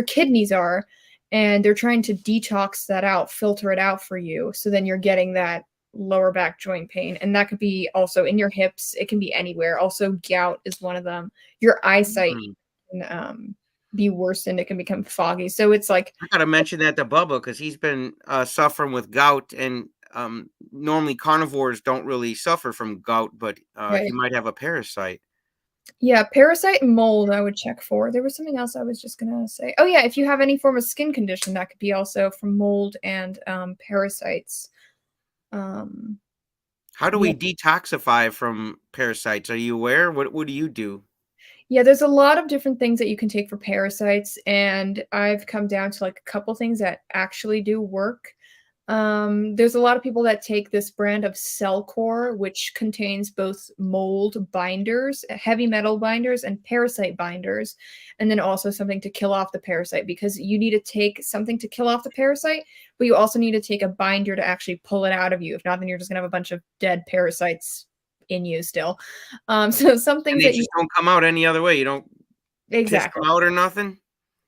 kidneys are, and they're trying to detox that out, filter it out for you. So then you're getting that lower back joint pain, and that could be also in your hips. It can be anywhere. Also, gout is one of them. Your eyesight mm. can be worsened. It can become foggy. So it's like, I gotta mention that to Bubba because he's been suffering with gout, and normally carnivores don't really suffer from gout, but he right. might have a parasite. Yeah, parasite and mold I would check for. There was something else I was just gonna say. Oh yeah, if you have any form of skin condition, that could be also from mold and parasites. Um, How do yeah. we detoxify from parasites? Are you aware? What do you do? Yeah, there's a lot of different things that you can take for parasites, and I've come down to like a couple things that actually do work. There's a lot of people that take this brand of Cellcore, which contains both mold binders, heavy metal binders, and parasite binders, and then also something to kill off the parasite, because you need to take something to kill off the parasite, but you also need to take a binder to actually pull it out of you. If not, then you're just gonna have a bunch of dead parasites in you still. So some And things they that you just don't come out any other way. You don't piss exactly. them out or nothing.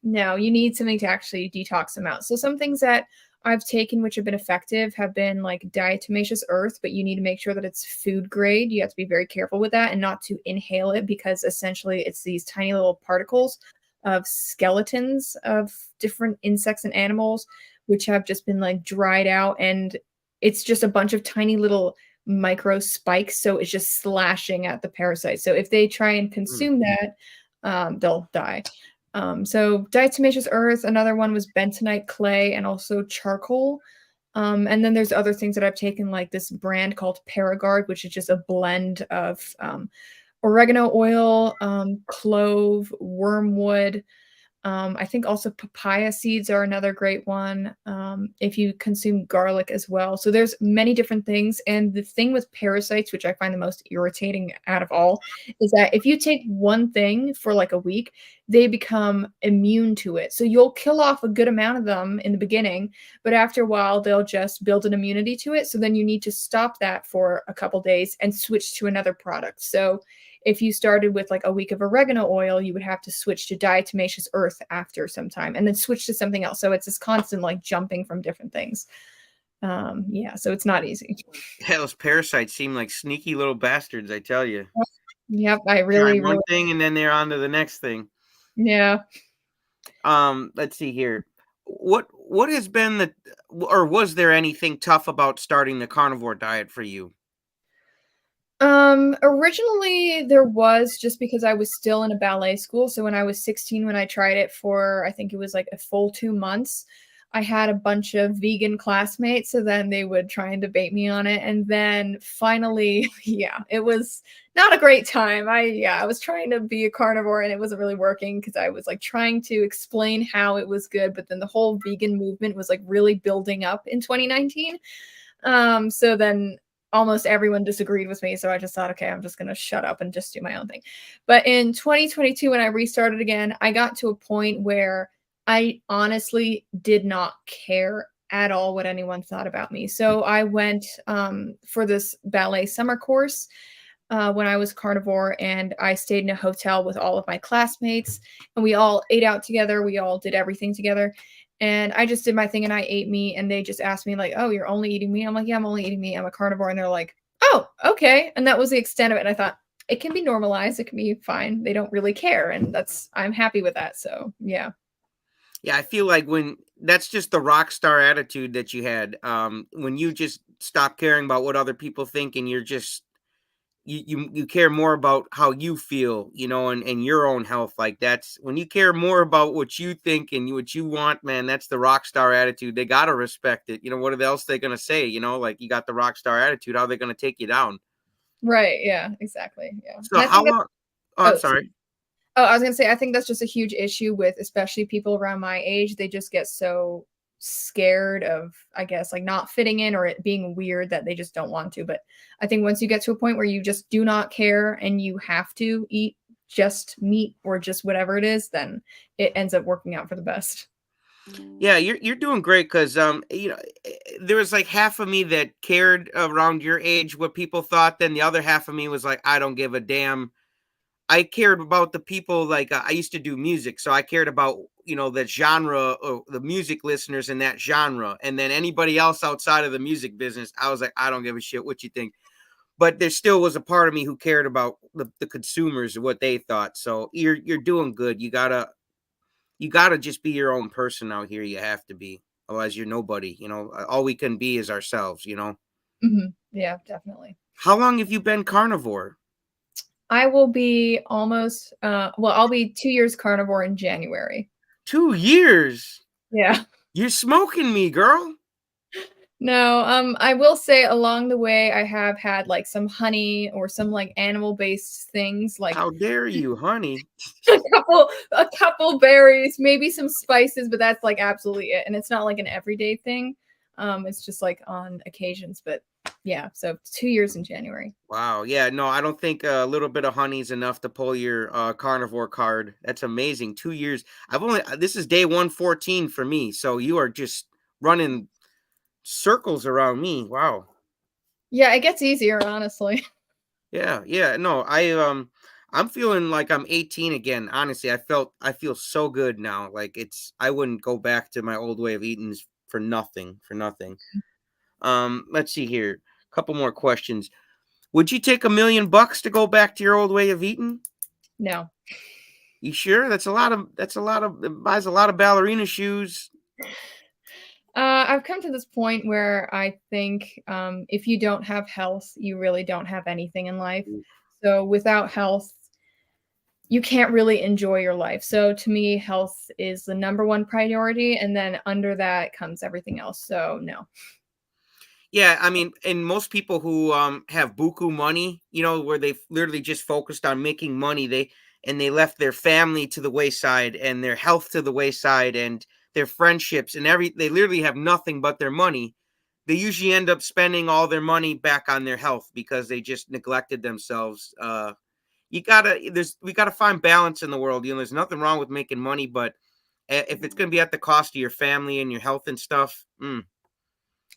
No, you need something to actually detox them out. So some things that I've taken which have been effective have been like diatomaceous earth, but you need to make sure that it's food grade. You have to be very careful with that and not to inhale it, because essentially it's these tiny little particles of skeletons of different insects and animals which have just been like dried out, and it's just a bunch of tiny little micro spikes, so it's just slashing at the parasite. So if they try and Mm, consume that, they'll die. So diatomaceous earth, another one was bentonite clay and also charcoal. And then there's other things that I've taken, like this brand called Paragard, which is just a blend of oregano oil, clove, wormwood, I think also papaya seeds are another great one, if you consume garlic as well. So there's many different things, and the thing with parasites, which I find the most irritating out of all, is that if you take one thing for like a week, they become immune to it. So you'll kill off a good amount of them in the beginning, but after a while they'll just build an immunity to it. So then you need to stop that for a couple days and switch to another product. So if you started with like a week of oregano oil, you would have to switch to diatomaceous earth after some time and then switch to something else. So it's this constant like jumping from different things. Yeah, so it's not easy. yeah, those parasites seem like sneaky little bastards. I tell you. Yep, I Try really, one really, thing and then they're on to the next thing. yeah. Let's see here. What has been the or was there anything tough about starting the carnivore diet for you? Originally there was, just because I was still in a ballet school. So when I was 16, when I tried it for, I think it was like a full 2 months, I had a bunch of vegan classmates, so then they would try and debate me on it. And then finally, yeah, it was not a great time. I was trying to be a carnivore and it wasn't really working because I was like trying to explain how it was good, but then the whole vegan movement was like really building up in 2019. So then almost everyone disagreed with me. So I just thought, okay, I'm just going to shut up and just do my own thing. But in 2022, when I restarted again, I got to a point where I honestly did not care at all what anyone thought about me. So I went for this ballet summer course when I was carnivore, and I stayed in a hotel with all of my classmates, and we all ate out together. We all did everything together. And I just did my thing and I ate meat. And they just asked me, like, oh, you're only eating meat? I'm like, yeah, I'm only eating meat. I'm a carnivore. And they're like, oh, okay. And that was the extent of it. And I thought, it can be normalized. It can be fine. They don't really care. And I'm happy with that. So, yeah. Yeah, I feel like when that's just the rock star attitude that you had. When you just stop caring about what other people think and you're just you care more about how you feel, and your own health. Like that's when you care more about what you think and what you want, man, that's the rock star attitude. They gotta respect it. What else they gonna say? Like you got the rock star attitude, how are they gonna take you down? Right. Yeah, exactly. Yeah. So And I how think long oh, I'm oh, sorry. Oh, I was gonna say, I think that's just a huge issue with especially people around my age. They just get so scared of, I guess, like not fitting in or it being weird that they just don't want to. But I think once you get to a point where you just do not care and you have to eat just meat or just whatever it is, then it ends up working out for the best. Yeah, you're doing great because there was like half of me that cared around your age what people thought, then the other half of me was like, I don't give a damn. I cared about the people, like, I used to do music, so I cared about, the genre or the music listeners in that genre, and then anybody else outside of the music business, I was like, I don't give a shit what you think. But there still was a part of me who cared about the consumers and what they thought. So you're doing good. You gotta just be your own person out here. You have to be. Otherwise you're nobody. All we can be is ourselves. Yeah, definitely. How long have you been carnivore? I will be almost, well, I'll be 2 years carnivore in January. 2 years. Yeah. You're smoking me, girl. No, I will say along the way I have had like some honey or some like animal-based things like How dare you, honey? a couple berries, maybe some spices, but that's like absolutely it. And it's not like an everyday thing. It's just like on occasions, but yeah, so 2 years in January. Wow. Yeah. No, I don't think a little bit of honey is enough to pull your carnivore card. That's amazing. 2 years. This is day 114 for me. So you are just running circles around me. Wow. Yeah, it gets easier, honestly. Yeah. Yeah. No, I'm feeling like I'm 18 again. Honestly, I feel so good now. Like I wouldn't go back to my old way of eating for nothing, for nothing. Let's see here. A couple more questions. Would you take $1 million to go back to your old way of eating? No. You sure? It buys a lot of ballerina shoes. I've come to this point where I think if you don't have health, you really don't have anything in life. So without health, you can't really enjoy your life. So to me, health is the number one priority, and then under that comes everything else. So no. Yeah, I mean, and most people who have buku money, where they've literally just focused on making money, they left their family to the wayside and their health to the wayside and their friendships and they literally have nothing but their money. They usually end up spending all their money back on their health because they just neglected themselves. We gotta find balance in the world. There's nothing wrong with making money, but if it's gonna be at the cost of your family and your health and stuff, then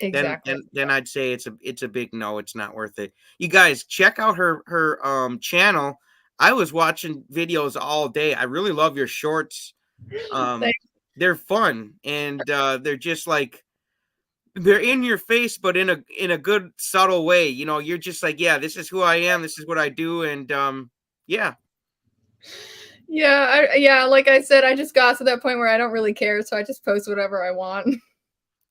Exactly. then I'd say it's a big no. It's not worth it. You guys check out her channel. I was watching videos all day. I really love your shorts. Um, Thank- they're fun and they're just like they're in your face, but in a good subtle way. You're just like, yeah, this is who I am. This is what I do, and yeah. yeah, like I said, I just got to that point where I don't really care, so I just post whatever I want.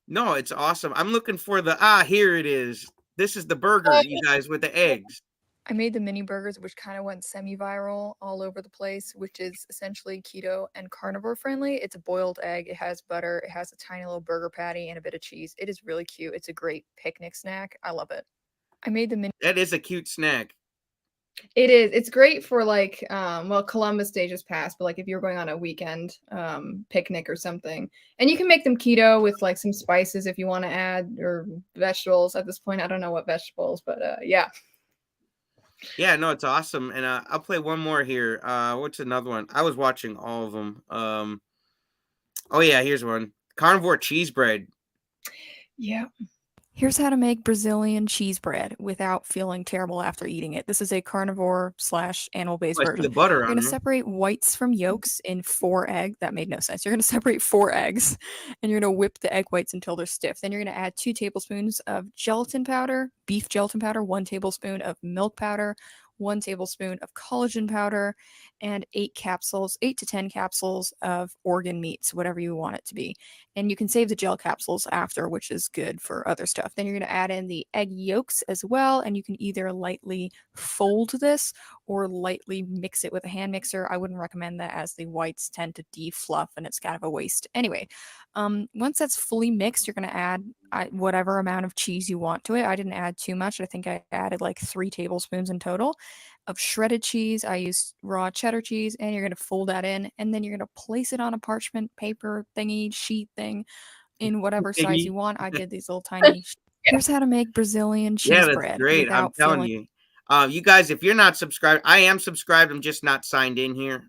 No, it's awesome. I'm looking for here it is. This is the burger, Oh, you guys, with the eggs. I made the mini burgers, which kind of went semi-viral all over the place, which is essentially keto and carnivore friendly. It's a boiled egg. It has butter. It has a tiny little burger patty and a bit of cheese. It is really cute. It's a great picnic snack. I love it. I made the mini. That is a cute snack. It is. It's great for like, well, Columbus Day just passed, but like if you're going on a weekend picnic or something, and you can make them keto with like some spices if you want to add or vegetables. At this point, I don't know what vegetables, but yeah. Yeah, no, it's awesome. And I'll play one more here. What's another one? I was watching all of them. Oh yeah, here's one. Carnivore cheese bread. Yeah. Here's how to make Brazilian cheese bread without feeling terrible after eating it. This is a carnivore slash animal based Oh, I see version. the butter You're on going to there. separate whites from yolks in 4 eggs. That made no sense. You're going to separate 4 eggs and you're going to whip the egg whites until they're stiff. Then you're going to add 2 tablespoons of gelatin powder, beef gelatin powder, 1 tablespoon of milk powder, 1 tablespoon of collagen powder, and 8 to 10 capsules of organ meats, whatever you want it to be. And you can save the gel capsules after, which is good for other stuff. Then you're going to add in the egg yolks as well, and you can either lightly fold this or lightly mix it with a hand mixer. I wouldn't recommend that as the whites tend to defluff and it's kind of a waste. Anyway, once that's fully mixed, you're going to add whatever amount of cheese you want to it. I didn't add too much. I think I added like 3 tablespoons in total of shredded cheese. I used raw cheddar cheese, and you're going to fold that in, and then you're going to place it on a parchment paper thingy, sheet thing, in whatever size you Thingy. want. I did these little tiny. Here's how to make Brazilian Yeah, cheese that's bread great. I'm without telling feeling. you. You guys, if you're not subscribed, I am subscribed. I'm just not signed in here.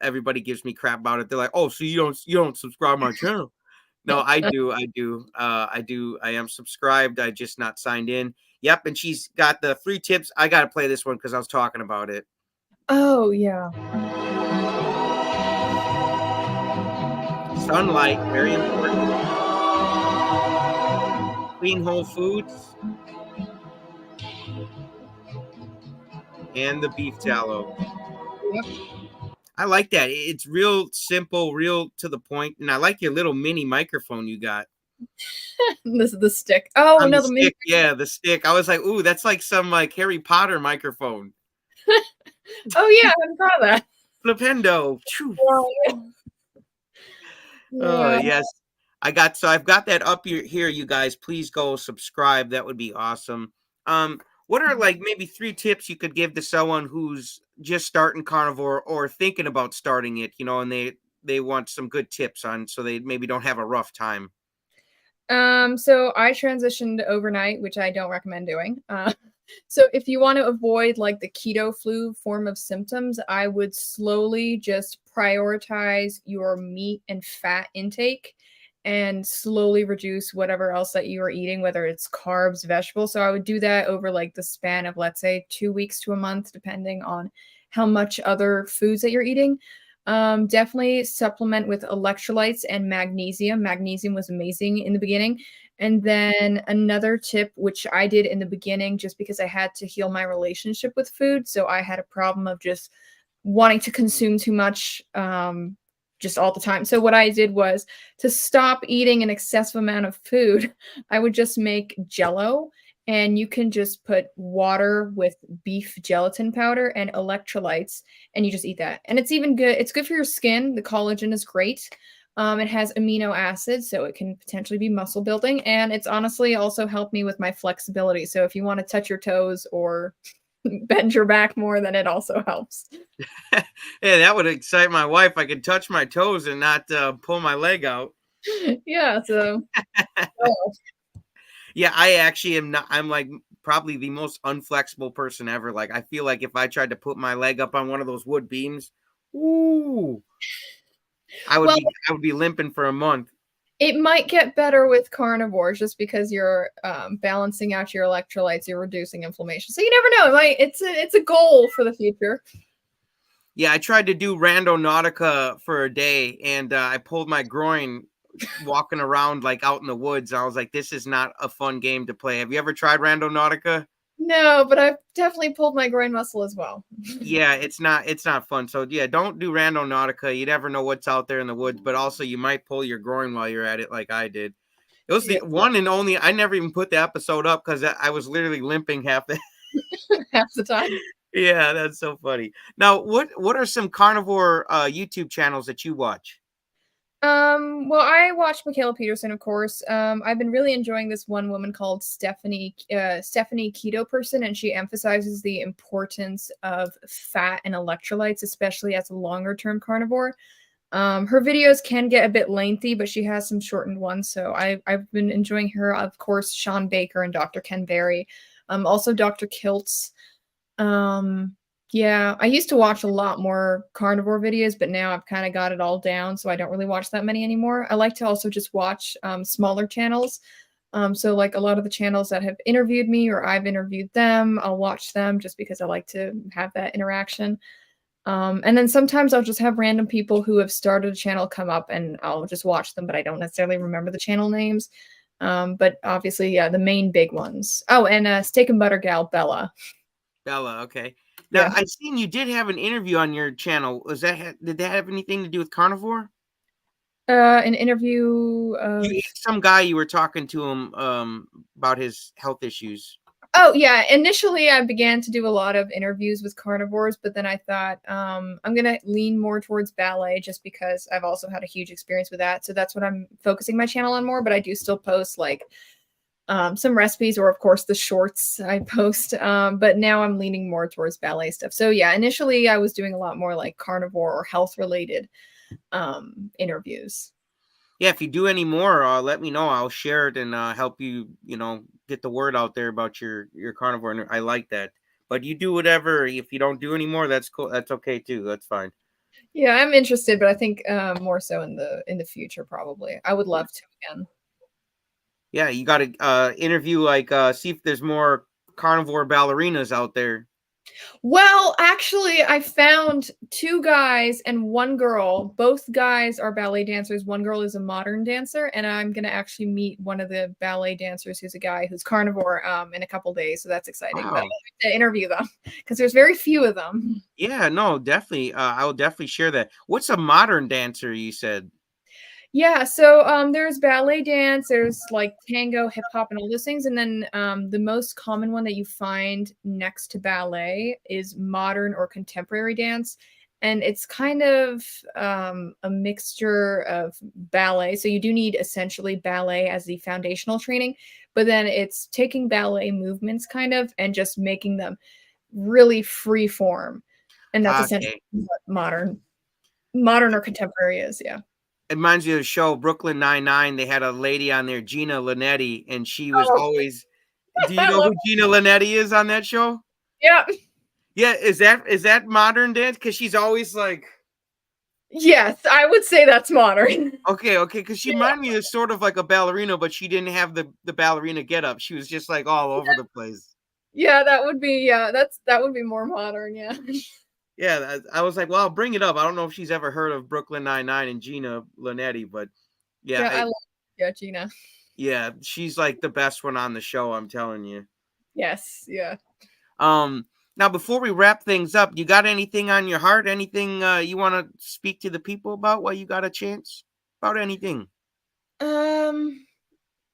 Everybody gives me crap about it. They're like, "Oh, so you don't subscribe to my channel?" No, I do. I do. I do. I am subscribed. I just not signed in. Yep, and she's got the 3 tips. I got to play this one because I was talking about it. Oh yeah. Sunlight, very important. Clean whole foods and the beef tallow. Yep. I like that. It's real simple, real to the point, and I like your little mini microphone you got This is the stick. Oh on the no, the mini. stick. Yeah, the stick. I was like, "Ooh, that's like some like Harry Potter microphone." Oh yeah, I hadn't thought of that. Flipendo. Phew. Wow. Oh Yeah. yes, I've got that up here. You guys, please go subscribe. That would be awesome. What are like maybe 3 tips you could give to someone who's just starting carnivore or thinking about starting it? And they want some good tips on so they maybe don't have a rough time. So I transitioned overnight, which I don't recommend doing. So if you want to avoid like the keto flu form of symptoms, I would slowly just prioritize your meat and fat intake and slowly reduce whatever else that you are eating, whether it's carbs, vegetables. So I would do that over like the span of, let's say, 2 weeks to a month, depending on how much other foods that you're eating. Definitely supplement with electrolytes and magnesium. Magnesium was amazing in the beginning. And then another tip, which I did in the beginning, just because I had to heal my relationship with food. So I had a problem of just wanting to consume too much just all the time. So what I did was to stop eating an excessive amount of food, I would just make jello, and you can just put water with beef gelatin powder and electrolytes, and you just eat that. And it's even good. It's good for your skin. The collagen is great. It has amino acids, so it can potentially be muscle building. And it's honestly also helped me with my flexibility. So if you want to touch your toes or bend your back more, then it also helps. Yeah, that would excite my wife. I could touch my toes and not pull my leg out. Yeah, so oh, Yeah, I actually am not. I'm like probably the most unflexible person ever. Like I feel like if I tried to put my leg up on one of those wood beams, ooh, well, I would be limping for a month. it might get better with carnivores just because you're balancing out your electrolytes, you're reducing inflammation. So you never know. It's a goal for the future. Yeah, I tried to do Rando Nautica for a day, and I pulled my groin walking around like out in the woods. I was like, this is not a fun game to play. Have you ever tried Rando Nautica? No, but I've definitely pulled my groin muscle as well. Yeah, it's not fun. So yeah, don't do Rando Nautica. You never know what's out there in the woods, but also you might pull your groin while you're at it, like I did. It was Yeah. the one and only. I never even put the episode up because I was literally limping half the half the time. Yeah, that's so funny. Now, what are some carnivore YouTube channels that you watch? Well, I watched Michaela Peterson, of course. I've been really enjoying this one woman called Stephanie Keto Person, and she emphasizes the importance of fat and electrolytes, especially as a longer term carnivore. Her videos can get a bit lengthy, but she has some shortened ones. So I've been enjoying her. Of course, Sean Baker and Dr. Ken Berry. Also Dr. Kiltz. Um, yeah, I used to watch a lot more carnivore videos, but now I've kind of got it all down, so I don't really watch that many anymore. I like to also just watch smaller channels. So like a lot of the channels that have interviewed me or I've interviewed them, I'll watch them just because I like to have that interaction. And then sometimes I'll just have random people who have started a channel come up and I'll just watch them, but I don't necessarily remember the channel names. But obviously, yeah, the main big ones. Oh, and Steak and Butter gal Bella. Bella, okay. Now, Yeah. I seen you did have an interview on your channel. Was did that have anything to do with carnivore? An interview You of some guy you were talking to him about his health issues. oh yeah, initially I began to do a lot of interviews with carnivores, but then I thought I'm gonna lean more towards ballet just because I've also had a huge experience with that. So that's what I'm focusing my channel on more, but I do still post like some recipes or of course the shorts I post. But now I'm leaning more towards ballet stuff. So yeah, initially I was doing a lot more like carnivore or health related interviews. Yeah, if you do any more, let me know. I'll share it and help you, get the word out there about your carnivore. And I like that. But you do whatever. If you don't do any more, that's cool. That's okay too. That's fine. Yeah, I'm interested, but I think more so in the future probably. I would love to again. Yeah, you got to interview see if there's more carnivore ballerinas out there. Well, actually, I found two guys and one girl. Both guys are ballet dancers. One girl is a modern dancer, and I'm gonna actually meet one of the ballet dancers who's a guy who's carnivore in a couple days. So that's exciting. But I Wow. like to interview them because there's very few of them. Yeah, no, definitely. I will definitely share that. What's a modern dancer? You said. Yeah, so there's ballet dance, there's like tango, hip hop, and all those things, and then the most common one that you find next to ballet is modern or contemporary dance, and it's kind of a mixture of ballet. So you do need essentially ballet as the foundational training, but then it's taking ballet movements kind of and just making them really free form, and that's essentially Okay. what modern or contemporary is. Yeah. It reminds me of the show Brooklyn Nine-Nine. They had a lady on there, Gina Linetti, and she was Oh, always. Do you I know love who Gina Linetti is on that show? yeah. Yeah, is that modern dance? Because she's always like, Yes, I would say that's modern. okay, because she reminded me of sort of like a ballerina, but she didn't have the ballerina get up. She was just like all over the place. Yeah, that would be that would be more modern, yeah. Yeah, I was like, well, I'll bring it up. I don't know if she's ever heard of Brooklyn Nine-Nine and Gina Linetti, but yeah, Yeah, I love yeah, Gina. yeah, she's like the best one on the show. I'm telling you. Yes, yeah. Um, Now before we wrap things up, you got anything on your heart? Anything you want to speak to the people about while you got a chance? About anything? Um,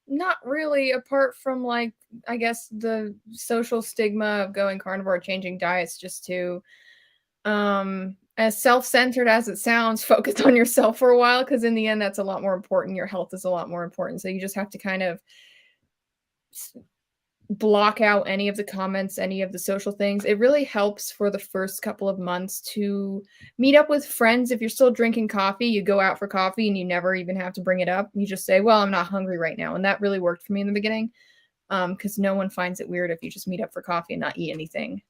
Not really, apart from like I guess the social stigma of going carnivore, changing diets just to as self-centered as it sounds, focus on yourself for a while because in the end that's a lot more important. Your health is a lot more important. So you just have to kind of block out any of the comments, any of the social things. It really helps for the first couple of months to meet up with friends. If you're still drinking coffee, you go out for coffee and you never even have to bring it up. You just say, "Well, I'm not hungry right now." And that really worked for me in the beginning because no one finds it weird if you just meet up for coffee and not eat anything.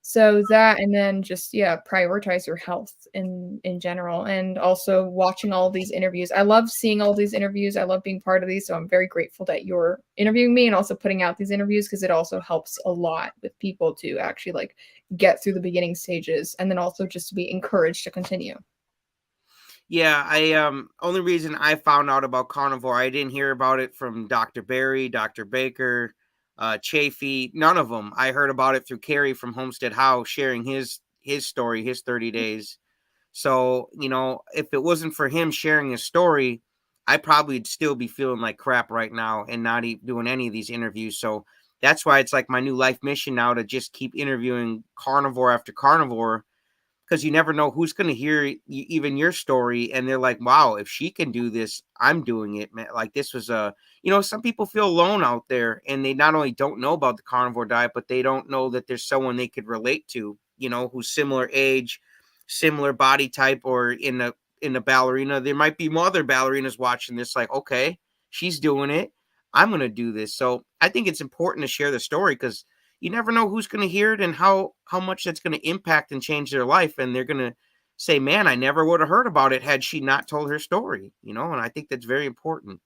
So that, and then just yeah, prioritize your health in general, and also watching all these interviews. I love seeing all these interviews. I love being part of these, so I'm very grateful that you're interviewing me and also putting out these interviews because it also helps a lot with people to actually like get through the beginning stages, and then also just to be encouraged to continue. Yeah, I only reason I found out about carnivore, I didn't hear about it from Dr. Berry, Dr. Baker, Chafee, none of them. I heard about it through Carrie from Homestead House sharing his story, his 30 days. So, if it wasn't for him sharing his story, I probably would still be feeling like crap right now and not doing any of these interviews. So that's why it's like my new life mission now to just keep interviewing carnivore after carnivore, because you never know who's going to hear even your story, and they're like, wow, if she can do this, I'm doing it, man. Like, this was a, some people feel alone out there, and they not only don't know about the carnivore diet, but they don't know that there's someone they could relate to, who's similar age, similar body type, or in the ballerina, there might be more other ballerinas watching this, like, okay, she's doing it, I'm going to do this. So I think it's important to share the story, because you never know who's going to hear it, and how much that's going to impact and change their life, and they're going to say, man, I never would have heard about it had she not told her story, and I think that's very important.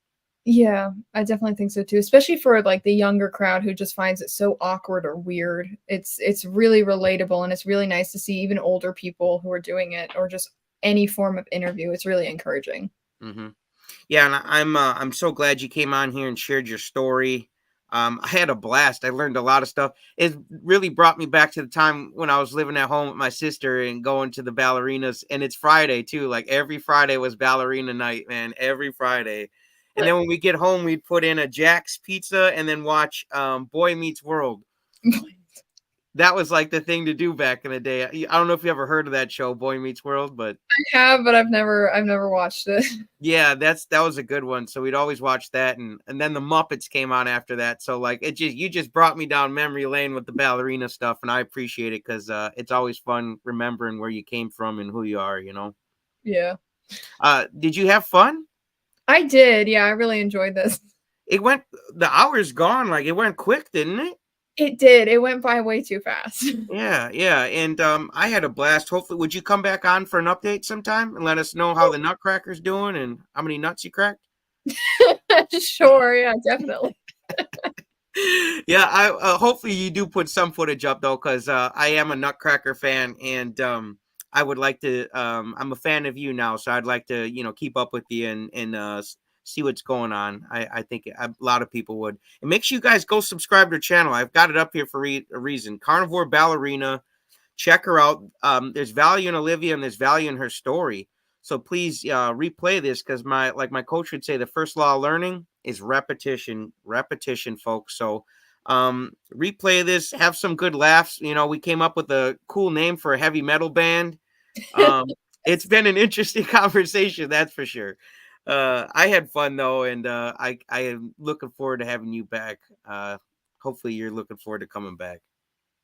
Yeah, I definitely think so too, especially for, like, the younger crowd who just finds it so awkward or weird. It's really relatable, and it's really nice to see even older people who are doing it, or just any form of interview. It's really encouraging. Hmm. Yeah, and I'm so glad you came on here and shared your story. I had a blast. I learned a lot of stuff. It really brought me back to the time when I was living at home with my sister and going to the ballerinas. And it's Friday too. Like, every Friday was ballerina night, man. Every Friday. And then when we get home, we'd put in a Jack's Pizza and then watch Boy Meets World. That was like the thing to do back in the day. I don't know if you ever heard of that show, Boy Meets World, but I have, but I've never watched it. yeah, that was a good one. So we'd always watch that, and then the Muppets came on after that. So, like, you just brought me down memory lane with the ballerina stuff, and I appreciate it, because it's always fun remembering where you came from and who you are. Yeah. Did you have fun? I did, yeah, I really enjoyed this. It went the hour's gone, like, it went quick, didn't it? It did, it went by way too fast. Yeah, yeah, and I had a blast. Hopefully, would you come back on for an update sometime and let us know how the Nutcracker's doing and how many nuts you cracked? Sure, yeah, definitely. Yeah, I hopefully you do put some footage up though, because I am a Nutcracker fan, and I would like to. I'm a fan of you now, so I'd like to keep up with you, and see what's going on. I think a lot of people would. And make sure you guys go subscribe to her channel. I've got it up here for a reason. Carnivore Ballerina. Check her out. There's value in Olyveya, and there's value in her story. So please replay this, because my coach would say, the first law of learning is repetition, repetition, folks. So replay this, have some good laughs. We came up with a cool name for a heavy metal band. Um, it's been an interesting conversation, that's for sure. I had fun though, and I am looking forward to having you back. Hopefully, you're looking forward to coming back.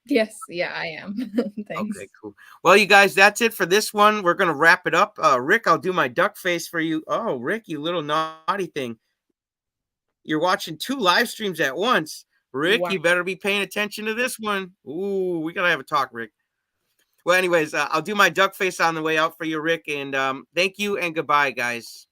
Yes, yeah, I am. Okay, Thanks. cool. Well, you guys, that's it for this one. We're gonna wrap it up. Rick, I'll do my duck face for you. Oh, Rick, you little naughty thing. You're watching two live streams at once. Rick, Wow. you better be paying attention to this one. Ooh, we gotta have a talk, Rick. Well, anyways, I'll do my duck face on the way out for you, Rick. And thank you and goodbye, guys.